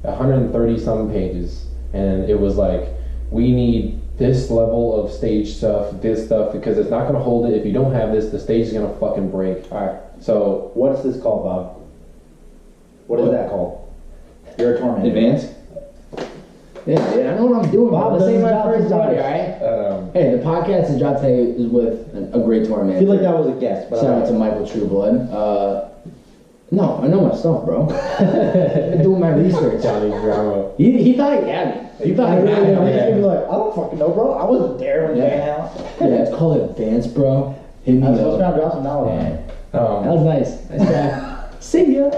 130 some pages, and it was like, we need this level of stage stuff, this stuff, because it's not gonna hold it. If you don't have this, the stage is gonna fucking break. All right. So What's this called, Bob? What is that called? You're a tour manager. Advance? Yeah, I know what I'm doing, Bob bro. This ain't does my his first job rodeo, sometimes. alright? Hey, the podcast that dropped today is with a great tour I manager. feel like that was a guess, but Shout out to Michael Trueblood. No, I know my stuff, bro. I've been doing my research. Johnny Drama. He thought he had me. He thought he had me. He was like, I don't fucking know, bro. I wasn't there when Van Halen. Yeah, it's called advanced, bro. Hit me I was up. trying to drop some knowledge on it. That was nice. Nice try. See ya.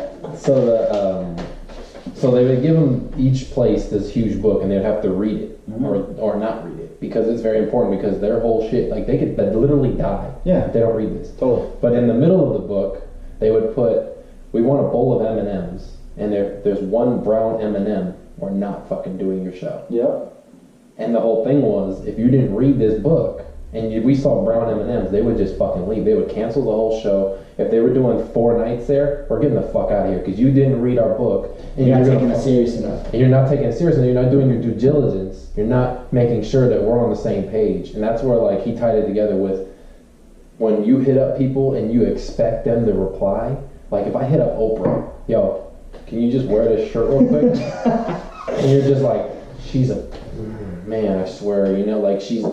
So they would give them each place this huge book, and they'd have to read it or not read it because it's very important because their whole shit like they could literally die if they don't read this. Totally. But in the middle of the book, they would put, "We want a bowl of M&Ms, and there's one brown M&M. We're not fucking doing your show." Yep. And the whole thing was, if you didn't read this book and we saw brown M&Ms, they would just fucking leave. They would cancel the whole show. If they were doing 4 nights there, we're getting the fuck out of here because you didn't read our book. And You're not gonna taking it serious enough. and you're not taking it seriously. You're not doing your due diligence. You're not making sure that we're on the same page. And that's where like he tied it together with when you hit up people and you expect them to reply. Like if I hit up Oprah, yo, can you just wear this shirt real quick? And you're just like, she's a man. I swear, you know, like she's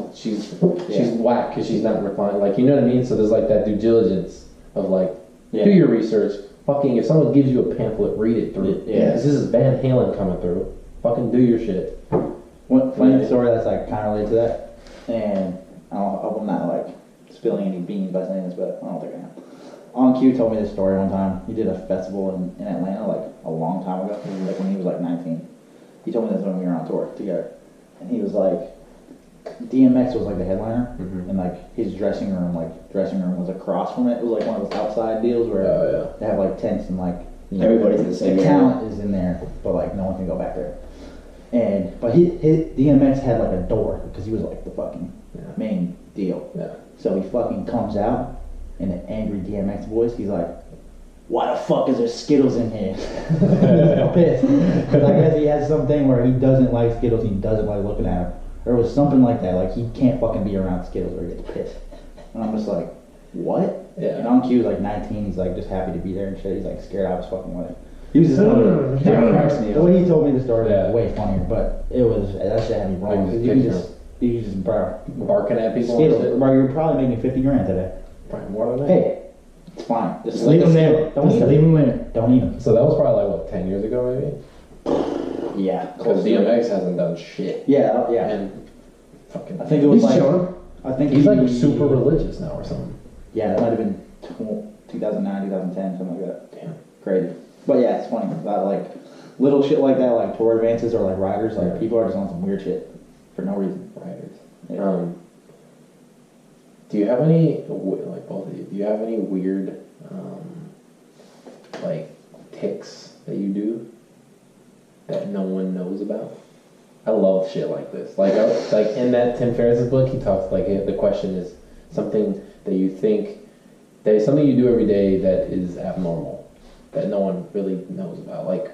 whack because she's not replying. Like you know what I mean? So there's like that due diligence of like do your research. Fucking if someone gives you a pamphlet, read it through. Yeah. This is Van Halen coming through. Fucking do your shit. One funny story that's like kind of related to that, and I hope I'm not like spilling any beans by saying this, but I don't think I am. On Q told me this story one time. He did a festival in Atlanta like a long time ago, like when he was like 19. He told me this when we were on tour together, and he was like, DMX was like the headliner, and like his dressing room was across from it. It was like one of those outside deals where they have like tents and like Everybody's in the same area. talent is in there, but like no one can go back there. But DMX had like a door because he was like the fucking main deal. Yeah. So he fucking comes out in an angry DMX voice. He's like, "Why the fuck is there Skittles in here?" He's pissed because I guess he has something where he doesn't like Skittles. He doesn't like looking at them. Or it was something like that. Like he can't fucking be around Skittles or he gets pissed. And I'm just like, what? Yeah. And on Q was like 19. He's like just happy to be there and shit. He's like scared out of his fucking life. He was just the way he told me the story was way funnier, but it was that shit had me wrong. Like, You just bro, barking at people. Skittles, bro, you're probably making 50 grand today. Probably more than that. Hey, it's fine. Just leave them there. Don't eat Just them. leave them there. Don't eat them. So that was probably like what 10 years ago maybe. Yeah. Because DMX hasn't done shit. Yeah, yeah. And fucking. I think it was He's like. chilling. I think He's like super religious now or something. Yeah, that might have been 2009, 2010, something like that. Damn. Crazy. But yeah, it's funny about like little shit like that, like tour advances or like riders. Like people are just on some weird shit for no reason. Riders. Yeah. Do you have any like both of you? Do you have any weird like tics that you do that no one knows about? I love shit like this. Like like in that Tim Ferriss's book, he talks like the question is something that you think that is something you do every day that is abnormal that no one really knows about. Like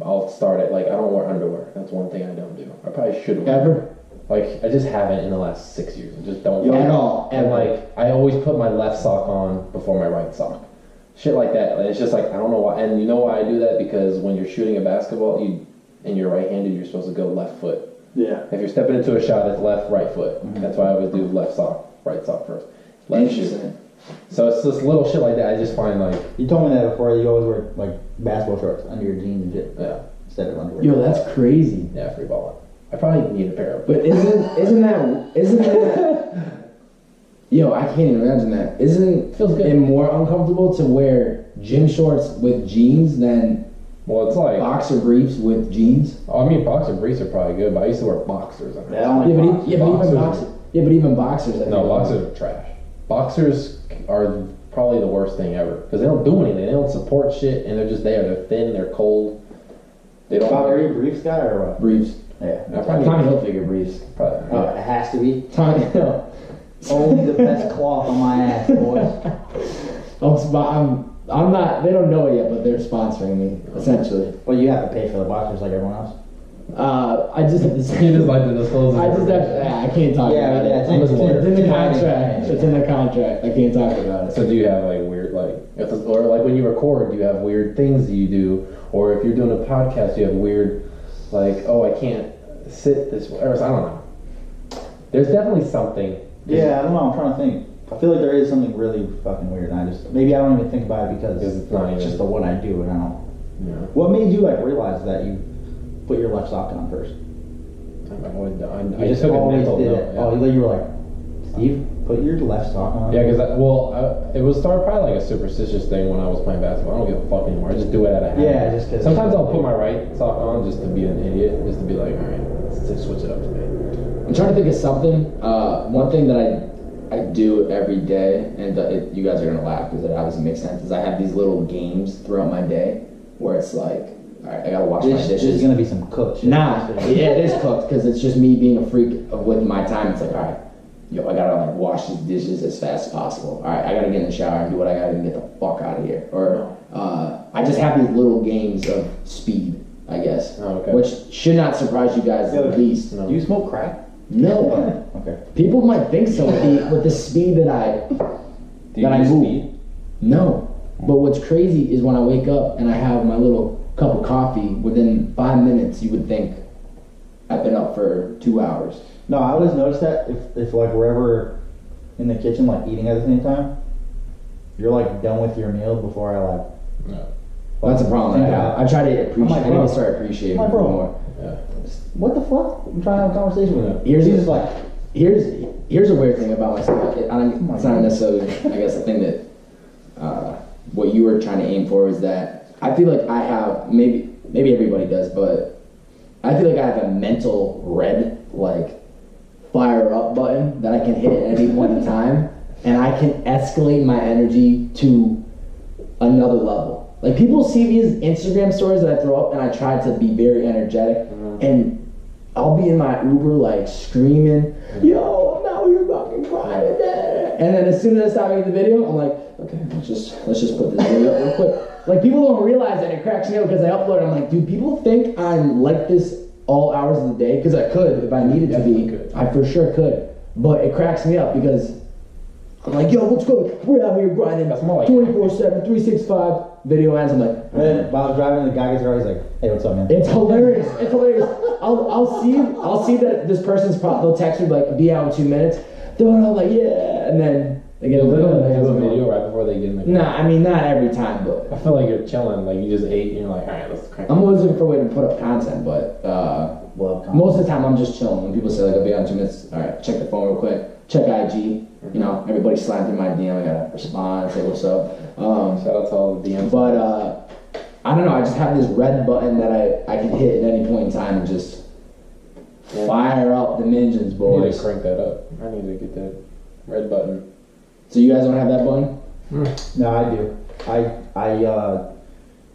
I'll start it like I don't wear underwear. That's one thing I don't do. I probably should wear. Ever? Like I just haven't in the last 6 years. I just don't. At all. And like I always put my left sock on before my right sock. Shit like that. And it's just like I don't know why. And you know why I do that? Because when you're shooting a basketball, and you're right-handed, you're supposed to go left foot. Yeah. If you're stepping into a shot, it's left, right foot. That's why I always do left sock, right sock first. Left shoe. So it's this little shit like that. I just find like You told me that before. You always wear like basketball shorts under your jeans and shit instead of underwear. Yo, that's crazy. yeah, free ball it. I probably need a pair of. But isn't that yo, I can't even imagine that. Isn't Feels good. it more uncomfortable to wear gym shorts with jeans than Well, it's like boxer briefs with jeans? I mean, boxer briefs are probably good, but I used to wear boxers. Yeah, I don't like Yeah, but even boxers. Yeah, but even boxers. I No, feel like- boxers are trash. Boxers are probably the worst thing ever because they don't do anything. They don't support shit, and they're just there. They're thin. They're cold. They don't. Bob, are you a briefs guy or what? briefs. Yeah. I probably Tommy Hilfiger briefs. probably. It has to be. Tommy Hill. Only the best cloth on my ass, boys. I'm not. They don't know it yet, but they're sponsoring me essentially. Well, you have to pay for the boxers like everyone else. I just have to say. You just like to disclose. I just have to. I can't talk Yeah, about yeah, it. it's It's in the in contract. It's in the contract. I can't talk about it. So do you have like weird or like when you record, do you have weird things that you do, or if you're doing a podcast, do you have weird like, oh, I can't sit this way, or I don't know. There's definitely something. Yeah, I don't know. I'm trying to think. I feel like there is something really fucking weird. And maybe I don't even think about it because it's not even, just the what I do, and I don't. Yeah. What made you like realize that you put your left sock on first? I just took a mental did note. it. Yeah. Oh, you were like, Steve, put your left sock on. Yeah, because it was probably like a superstitious thing when I was playing basketball. I don't give a fuck anymore. I just do it out of habit. Yeah, just because. Sometimes I'll put my right sock on just to be an idiot, just to be like, all right, let's switch it up today. I'm trying to think of something. One thing that I do every day, and you guys are gonna laugh because it obviously makes sense, is I have these little games throughout my day where it's like, all right, I gotta wash my dishes. There's gonna be some cooked shit. Nah, yeah, it is cooked because it's just me being a freak with my time. It's like, all right, yo, I gotta like wash these dishes as fast as possible. All right, I gotta get in the shower and do what I gotta do and get the fuck out of here. Or I just have these little games of speed, I guess, which should not surprise you guys the least. Do you smoke crack? No. Okay. People might think so with the speed that I move. Speed? No. But what's crazy is when I wake up and I have my little cup of coffee, within 5 minutes you would think I've been up for 2 hours. No, I always notice that if like we're ever in the kitchen like eating at the same time, you're like done with your meal before I like. No. That's a problem that I have. I try to appreciate. I need to start appreciating my bro. more. Yeah. What the fuck? I'm trying to have a conversation with him. Here's a weird thing about myself. It's not necessarily, I guess, the thing that what you were trying to aim for is that I feel like I have, maybe everybody does, but I feel like I have a mental red like fire up button that I can hit at any point in time, and I can escalate my energy to another level. Like people see these Instagram stories that I throw up, and I try to be very energetic, and I'll be in my Uber like screaming, yo, I'm out here fucking crying. And then as soon as I stop making the video, I'm like, okay, let's just put this video up real quick. Like people don't realize that it cracks me up because I upload it. I'm like, dude, people think I'm like this all hours of the day, because I could if I needed to be. I for sure could. But it cracks me up because I'm like, yo, what's good? We're out here grinding 24/7, 365. Video ends. I'm like, man. While I was driving, the guy gets around. He's like, hey, what's up, man? It's hilarious. It's hilarious. I'll see that this person's they'll text me like, be out in 2 minutes. Throw it out like, yeah, and then they get a video right before they get in the car. Nah, I mean not every time, but I feel like you're chilling, like you just ate and you're like, all right, let's crank. I'm always looking for a way to put up content, but most of the time I'm just chilling. When people say like, I'll be out in 2 minutes, all right, check the phone real quick, check IG. You know, everybody slide through my DM. I gotta respond, say what's up. Shout out to all the DMs. But I don't know. I just have this red button that I can hit at any point in time and just fire up the Minions, boys. I need to crank that up. I need to get that red button. So you guys don't have that button? No, I do. I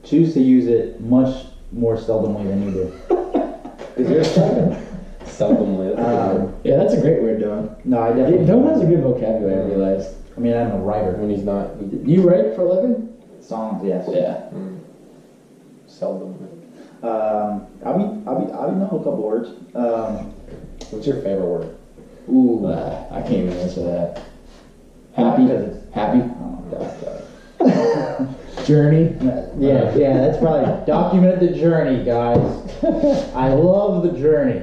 choose to use it much more seldomly than you do. Is yours seldomly? Yeah, that's a great word, Don. No, I definitely. Don has a good vocabulary, I realized. I mean, I'm a writer. When he's not. You write for a living? Songs, yes. Yeah. Seldomly. I'll be know a couple words. What's your favorite word? Ooh, I can't even answer that. Happy? Happy? Journey? Yeah, that's probably document the journey, guys. I love the journey.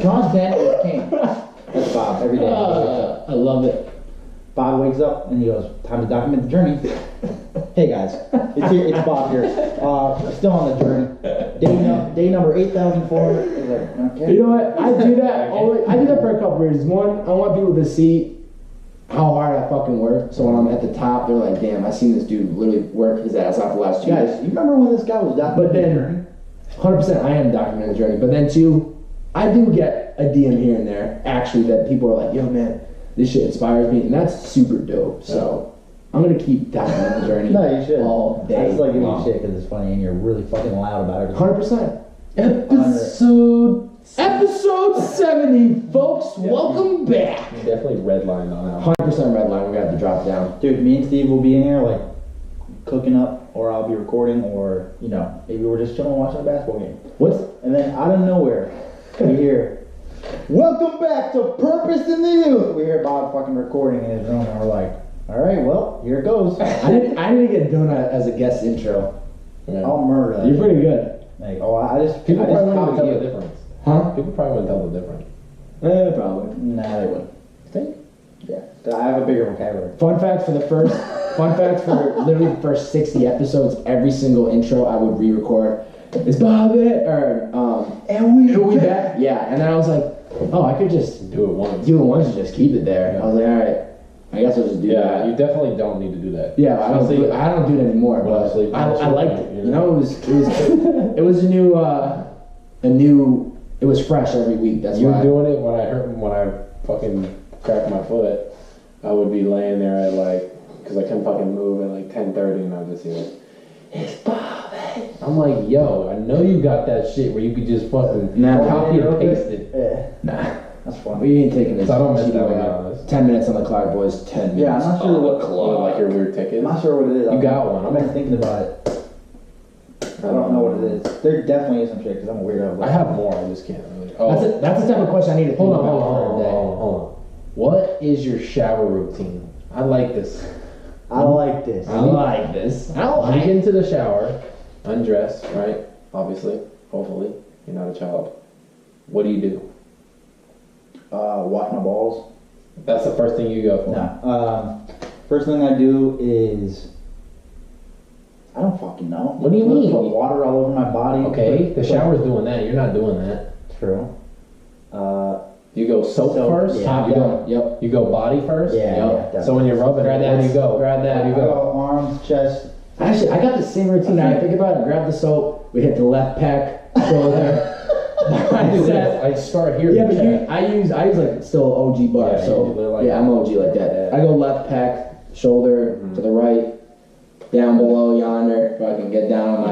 Content is king. That's Bob every day. I love it. Bob wakes up and he goes, time to document the journey. Hey guys, it's Bob here. Still on the journey. Day number 8,400. He's like, okay. You know what? I do that for a couple reasons. One, I want people to see how hard I fucking work. So when I'm at the top, they're like, damn, I've seen this dude literally work his ass off the last 2 Guys, years. you remember when this guy was documenting the journey? 100% I am documenting the journey. But then two, I do get a DM here and there, actually, that people are like, yo man, this shit inspires me, and that's super dope. So I'm gonna keep documenting the journey. No, you should. All day. I just like giving you long. shit because it's funny and you're really fucking loud about it. 100%. Episode 70, folks. Welcome back. Definitely redlined on that. 100% red line. We're gonna have to drop it down. Dude, me and Steve will be in here like cooking up, or I'll be recording, or maybe we're just chilling watching a basketball game. And then out of nowhere, we hear, "Welcome back to Purpose in the Youth." We hear Bob fucking recording in his room, and we're like, "All right, well, here it goes." I didn't get Donut as a guest intro. I'll murder that. You're pretty good. Like, oh, I just People probably wouldn't copy tell the it. difference. Huh? People probably wouldn't tell the difference. Probably. Nah, they wouldn't. Think? Yeah, I have a bigger vocabulary. Fun fact for literally the first 60 episodes, every single intro I would re-record. It's Bobbbaaaay, or and we back. Yeah, and then I was like, oh, I could just Do it once. and just keep it there. I was like, all right, I guess I'll just do Yeah, that. you definitely don't need to do that. Yeah, I don't do it anymore, When I but sleep, I liked it. you You know? know, it was it was fresh every week. That's You were why. doing it when I fucking cracked my foot. I would be laying there at like, cause I couldn't fucking move at like 10:30, and I'd just hear like, it's Bobbbaaaay. I'm like, yo, I know you got that shit where you could just fucking copy and paste it. Yeah, Nah, that's fun. we ain't taking this. So I don't miss cheap that way one, out. honest. 10 minutes on the clock, boys. 10 minutes. Yeah, I'm not sure on what- the What, clock. like your weird ticket? I'm not sure what it is. You got one. I've been thinking about it. I don't know what it is. There definitely is some shit because I'm a weirdo. I have more. I just can't really. Oh, That's the type of question I need to think hold on, about hold on, for hold a day. on, hold on. What is your shower routine? I like this. I like this. I like this. I You like get into the shower, undress, right? Obviously, hopefully, you're not a child. What do? Wash my balls. That's the first thing you go for. No. First thing I do is I don't fucking know. What do you mean? Put water all over my body. Okay, the shower's doing that. You're not doing that. True. You go soap Soap, first. yeah. Top You down. go. Yep. You go body first. Yeah. Yep. Yeah. So when you're rubbing Grab it, where that. do you go? Grab that. Where do you I go? go arms, chest. Actually, I got the same routine. I think about it. Grab the soap. We hit the left pec, shoulder. I do this. I start here. Yeah, to but check. I use like still OG bar. Yeah, so they're like- yeah, I'm OG like that. Yeah. I go left pec, shoulder to the right, down below yonder. If I can get down on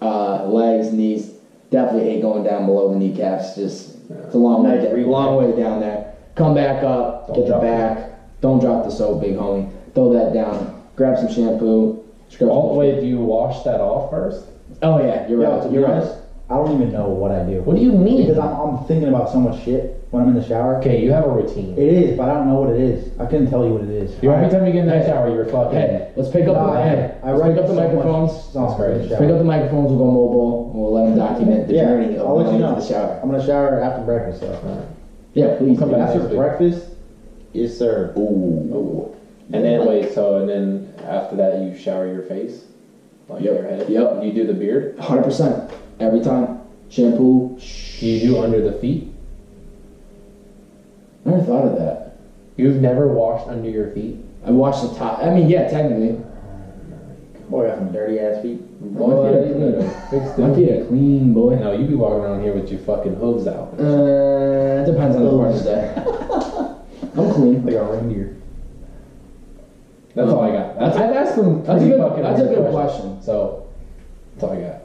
my legs, knees. Definitely hate going down below the kneecaps. Just it's a long Nice way, reach. long way down there. Come back up, Don't get the drop back. Don't drop the soap, big homie. Throw that down. Grab some shampoo. Scrub All the some- way. Do you wash that off first? Oh yeah, you're Yo, right. to be You're right. honest, I don't even know what I do. What do you mean? Because I'm thinking about so much shit when I'm in the shower. Okay, you have a routine. It is, but I don't know what it is. I couldn't tell you what it is. Every time you get in that shower, you're fucking. Hey, let's pick up Nah, the hey, I let's write pick up the so much microphones. songs That's in the great. shower. Pick up the microphones. We'll go mobile. And we'll let them document the Yeah, journey of I'll let you going know. into the shower. I'm gonna shower after breakfast, so. Yeah, please. Come do. back. After next week. breakfast, yes sir. Ooh. And then wait. So and then after that, you shower your face, like Yep. your head. Yep. You do the beard. 100% every time. Shampoo. Do you do under the feet? I never thought of that. You've never washed under your feet? I washed the top. I mean, yeah, technically. Boy, I got some dirty ass feet. My feet are clean. My feet are clean, boy. No, you be walking around here with your fucking hooves out. It depends on the part of the day. I'm clean. Like a reindeer. That's all I got. I've asked them That's a pretty good, fucking that's a hard good questions. question. So that's all I got.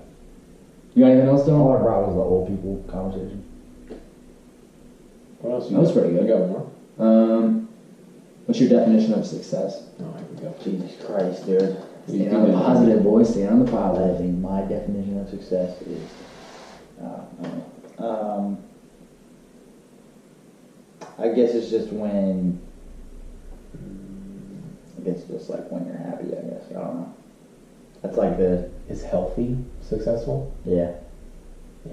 You got anything else, Dylan? All I brought was the old people conversation. What else? That was pretty good. You got more? What's your definition of success? No, I can go. Jesus Christ, dude. Stay on the positive, boy. Stay on the positive. I think my definition of success is, I guess it's just when, I guess just like when you're happy, I guess. I don't know. That's like the, Is healthy successful? yeah,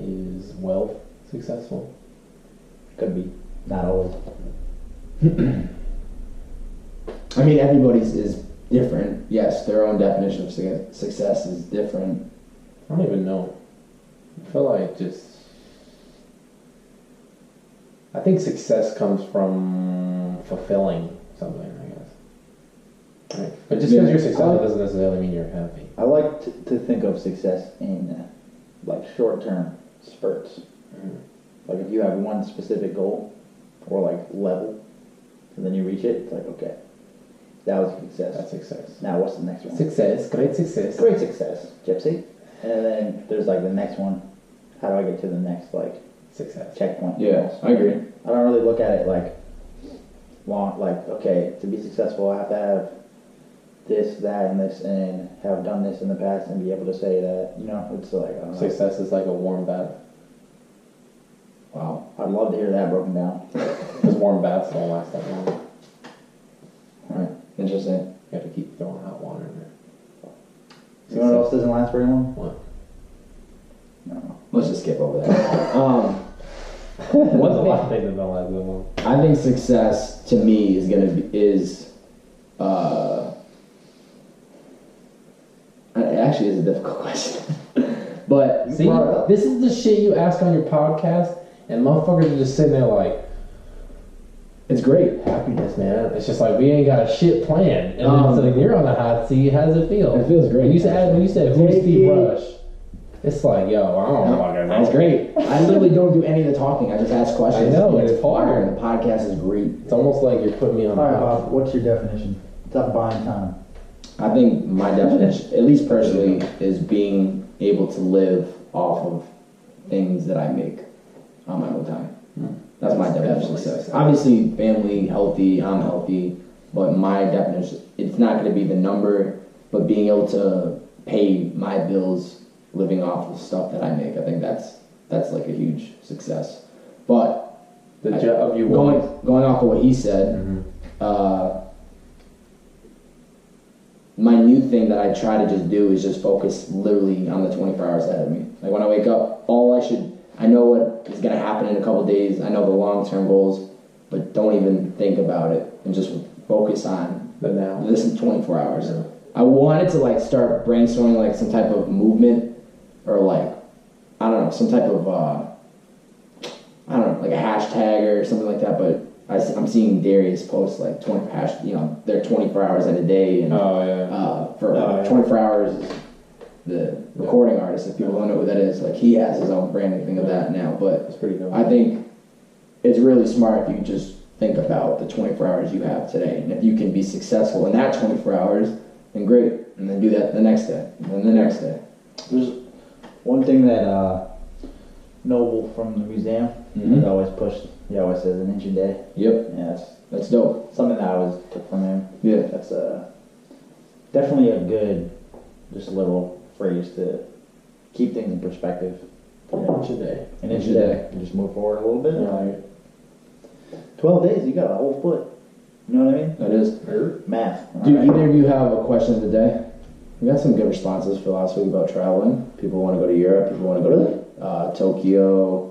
Is wealth successful? could be. Not always. I mean, everybody's is different. Yes, their own definition of success is different. I don't even know. I feel like I think success comes from fulfilling something, I guess. Right? But just because Yeah. you're successful doesn't necessarily mean you're happy. I like to think of success in like short-term spurts. Like if you have one specific goal or like level, and then you reach it, it's like, okay, that was a success. That's success. Now what's the next one? Success, great success. Great success, Gypsy. And then there's like the next one. How do I get to the next like Success. checkpoint? Yeah, I agree. I don't really look at it like long. Like okay, to be successful, I have to have this, that, and this, and have done this in the past, and be able to say that. You know, it's like I don't know. Success is like a warm bath. Wow. I'd love to hear that broken down. Because warm baths don't last that long. Interesting. You have to keep throwing hot water in there. You know what else doesn't last very long? What? No. just skip over that. What's a lot of things that don't last that long? I think success to me it actually is a difficult question. But See, this is the shit you ask on your podcast, and motherfuckers are just sitting there like, it's great. happiness, man. It's just like we ain't got a shit plan, and then it's like you're on the hot seat. How does it feel? It feels great. When you said who's Steve Rush, it's like, yo, I don't fucking know. That's great. I literally don't do any of the talking. I just ask questions. I know, and it's hard. And the podcast is great. It's almost like you're putting me on. All right, the hot Bob, what's your definition? It's up buying time. I think my definition, at least personally, is being able to live off of things that I make on my own time. That's my definition of success. Obviously, family, healthy, I'm healthy, but my definition, it's not going to be the number, but being able to pay my bills living off of stuff that I make. I think that's like a huge success. But the job you going want. off of what he said, my new thing that I try to just do is just focus literally on the 24 hours ahead of me. Like when I wake up, I know what is going to happen in a couple days. I know the long-term goals, but don't even think about it and just focus on The now. this is 24 hours. Yeah. I wanted to like start brainstorming like some type of movement or like, I don't know, some type of, I don't know, like a hashtag or something like that, but I'm seeing Darius post like 20 they're 24 hours in a day, and for 24 hours is the recording artist. If people don't know who that is, like he has his own branding thing of that now. But That's pretty dope. I think it's really smart if you just think about the 24 hours you have today, and if you can be successful in that 24 hours, then great, and then do that the next day, and then the next day. There's one thing that Noble from the museum he always pushed. He always says an inch a day. Yep. Yeah, That's dope. something that I always took from him. Yeah. That's definitely a good, just little phrase to keep things in perspective. An inch a day. An inch a day. And just move forward a little bit. Right. 12 days, you got a whole foot. You know what I mean? That is. Math. Do either of you have a question of the day? We got some good responses for last week about traveling. People want to go to Europe. People want to go to Tokyo.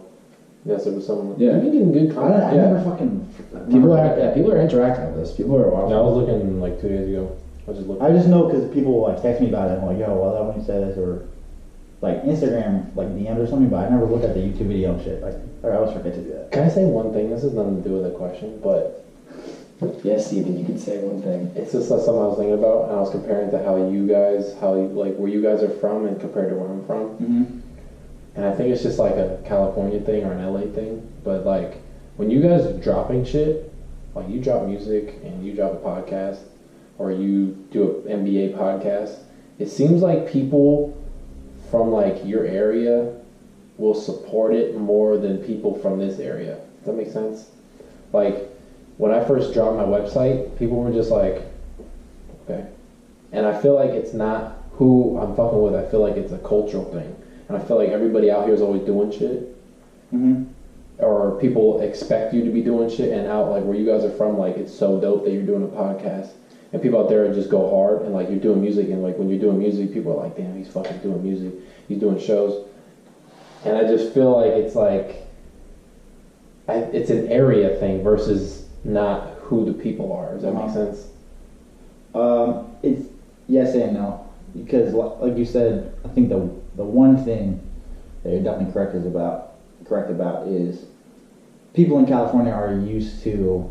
Yes, it was someone. Yeah. You've been getting good I content. never fucking. People are interacting with this. People are watching. Yeah, I was looking like 2 days ago. I was just looking. I just know because people like text me about it. I'm like, yo, well, that when you say this, or like Instagram, like DMs or something. But I never look at the YouTube video and shit. Like, I always forget to do that. Can I say one thing? This has nothing to do with the question, but Yes, Steven, you can say one thing. it's just like something I was thinking about, and I was comparing to where you guys are from, and compared to where I'm from. Mm-hmm. And I think it's just like a California thing or an LA thing. But like when you guys are dropping shit, like you drop music and you drop a podcast or you do an NBA podcast, it seems like people from like your area will support it more than people from this area. Does that make sense? Like when I first dropped my website, people were just like, okay. And I feel like it's not who I'm fucking with. I feel like it's a cultural thing. And I feel like everybody out here is always doing shit. Mm-hmm. Or people expect you to be doing shit, and out like where you guys are from, like it's so dope that you're doing a podcast. And people out there just go hard, and like you're doing music, and like when you're doing music, people are like, damn, he's fucking doing music. He's doing shows. And I just feel like it's like, it's an area thing versus not who the people are. Does that make sense? It's yes and no, because like you said, I think the one thing that you're definitely correct about is people in California are used to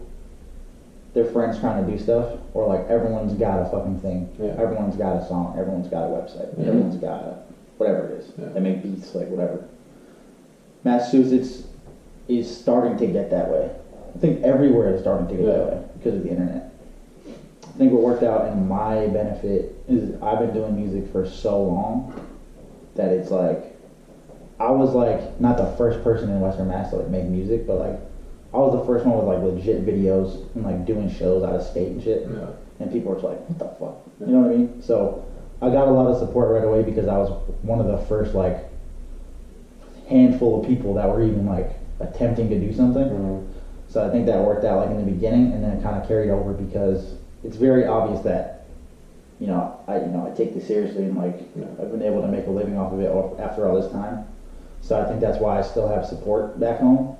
their friends trying to do stuff, or like everyone's got a fucking thing. Yeah. Everyone's got a song. Everyone's got a website. Yeah. Everyone's got a whatever it is. Yeah. They make beats, like whatever. Massachusetts is starting to get that way. I think everywhere is starting to get that way because of the internet. I think what worked out in my benefit is I've been doing music for so long that it's like I was like not the first person in Western Mass to like make music, but like I was the first one with like legit videos and like doing shows out of state and shit. Yeah. And people were like, what the fuck? You know what I mean? So I got a lot of support right away because I was one of the first like handful of people that were even like attempting to do something. Mm-hmm. So I think that worked out like in the beginning, and then it kind of carried over because it's very obvious that I take this seriously, and like I've been able to make a living off of it after all this time. So I think that's why I still have support back home.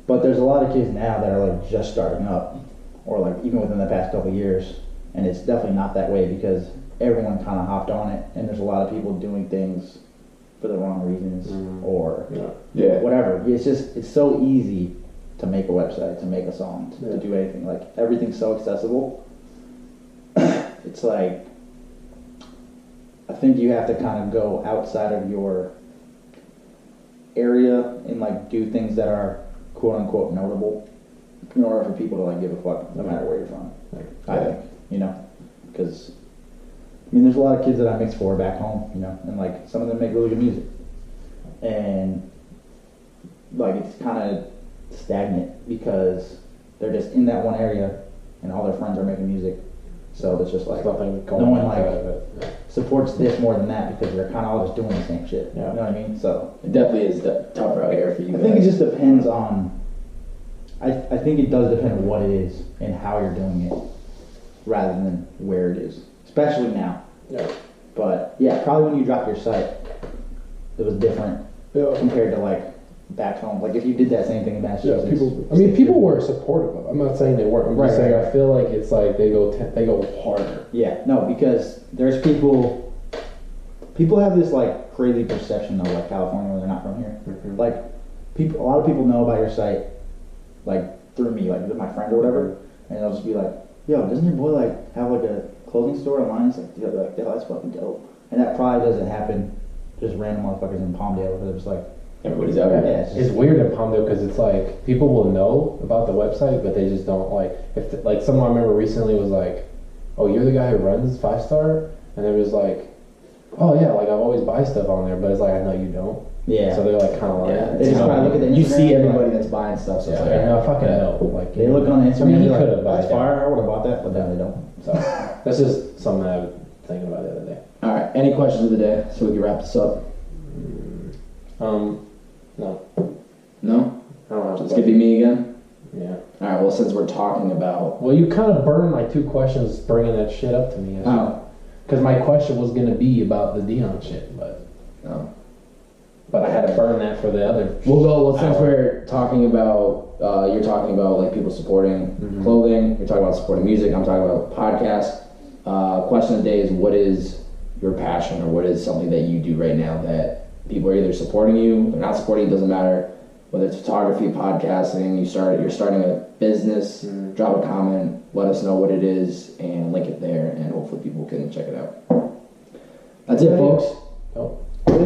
But there's a lot of kids now that are like just starting up, or like even within the past couple of years, and it's definitely not that way because everyone kind of hopped on it, and there's a lot of people doing things for the wrong reasons or whatever. It's so easy to make a website, to make a song, to do anything. Like everything's so accessible. It's like I think you have to kind of go outside of your area and like do things that are quote unquote notable in order for people to like give a fuck no matter where you're from. I think, you know, because I mean there's a lot of kids that I mix for back home, you know, and like some of them make really good music, and like it's kind of stagnant because they're just in that one area and all their friends are making music, so it's just like no one like supports this more than that because they're kind of all just doing the same shit. You know what I mean? So it definitely is tougher out here for you. I think it just depends on. I think it does depend on what it is and how you're doing it, rather than where it is, especially now. Yeah. But yeah, probably when you dropped your site, it was different compared to like back home. Like if you did that same thing in Massachusetts. People were supportive of it. I'm not saying they weren't. I'm just saying I feel like it's like they go harder. Yeah, no, because there's people have this like crazy perception of like California when they're not from here. Mm-hmm. Like a lot of people know about your site, like through me, like my friend or whatever, and they'll just be like, "Yo, doesn't your boy like have like a clothing store online?" It's like, "Yo, that's fucking dope." And that probably doesn't happen just random motherfuckers in Palmdale because it's like everybody's out here. Yeah, it's weird in Palmdale because it's like people will know about the website, but they just don't like. Like someone I remember recently was like, "Oh, you're the guy who runs 5 Star," and it was like, "Oh yeah, like I always buy stuff on there," but it's like I know you don't. Yeah. So they're like kind of like, they just probably look at the you Instagram see and everybody like, that's buying stuff. So yeah, it's like, no, fucking no. Like they look on the Instagram. I mean, he and could like, have bought that's fire. I would have bought that, but then they don't. So that's just something I was thinking about the other day. all right. Any questions of the day so we can wrap this up? No. No. I don't know. It's gonna be me again. Yeah. All right. Well, since we're talking about Well, you kind of burned my 2 questions bringing that shit up to me. Because my question was gonna be about the Dion shit, but I had to burn that for the other. we'll go. Well, since we're talking about you're talking about like people supporting clothing. You're talking about supporting music. I'm talking about podcasts. Question of the day is, what is your passion, or what is something that you do right now that people are either supporting you or not supporting? It doesn't matter whether it's photography, podcasting. You're starting a business. Drop a comment. Let us know what it is and link it there, and hopefully people can check it out. That's it, folks.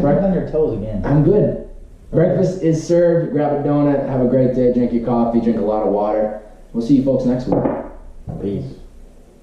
right on your toes again. I'm good. Breakfast is served. Grab a donut. Have a great day. Drink your coffee. Drink a lot of water. We'll see you folks next week. Peace.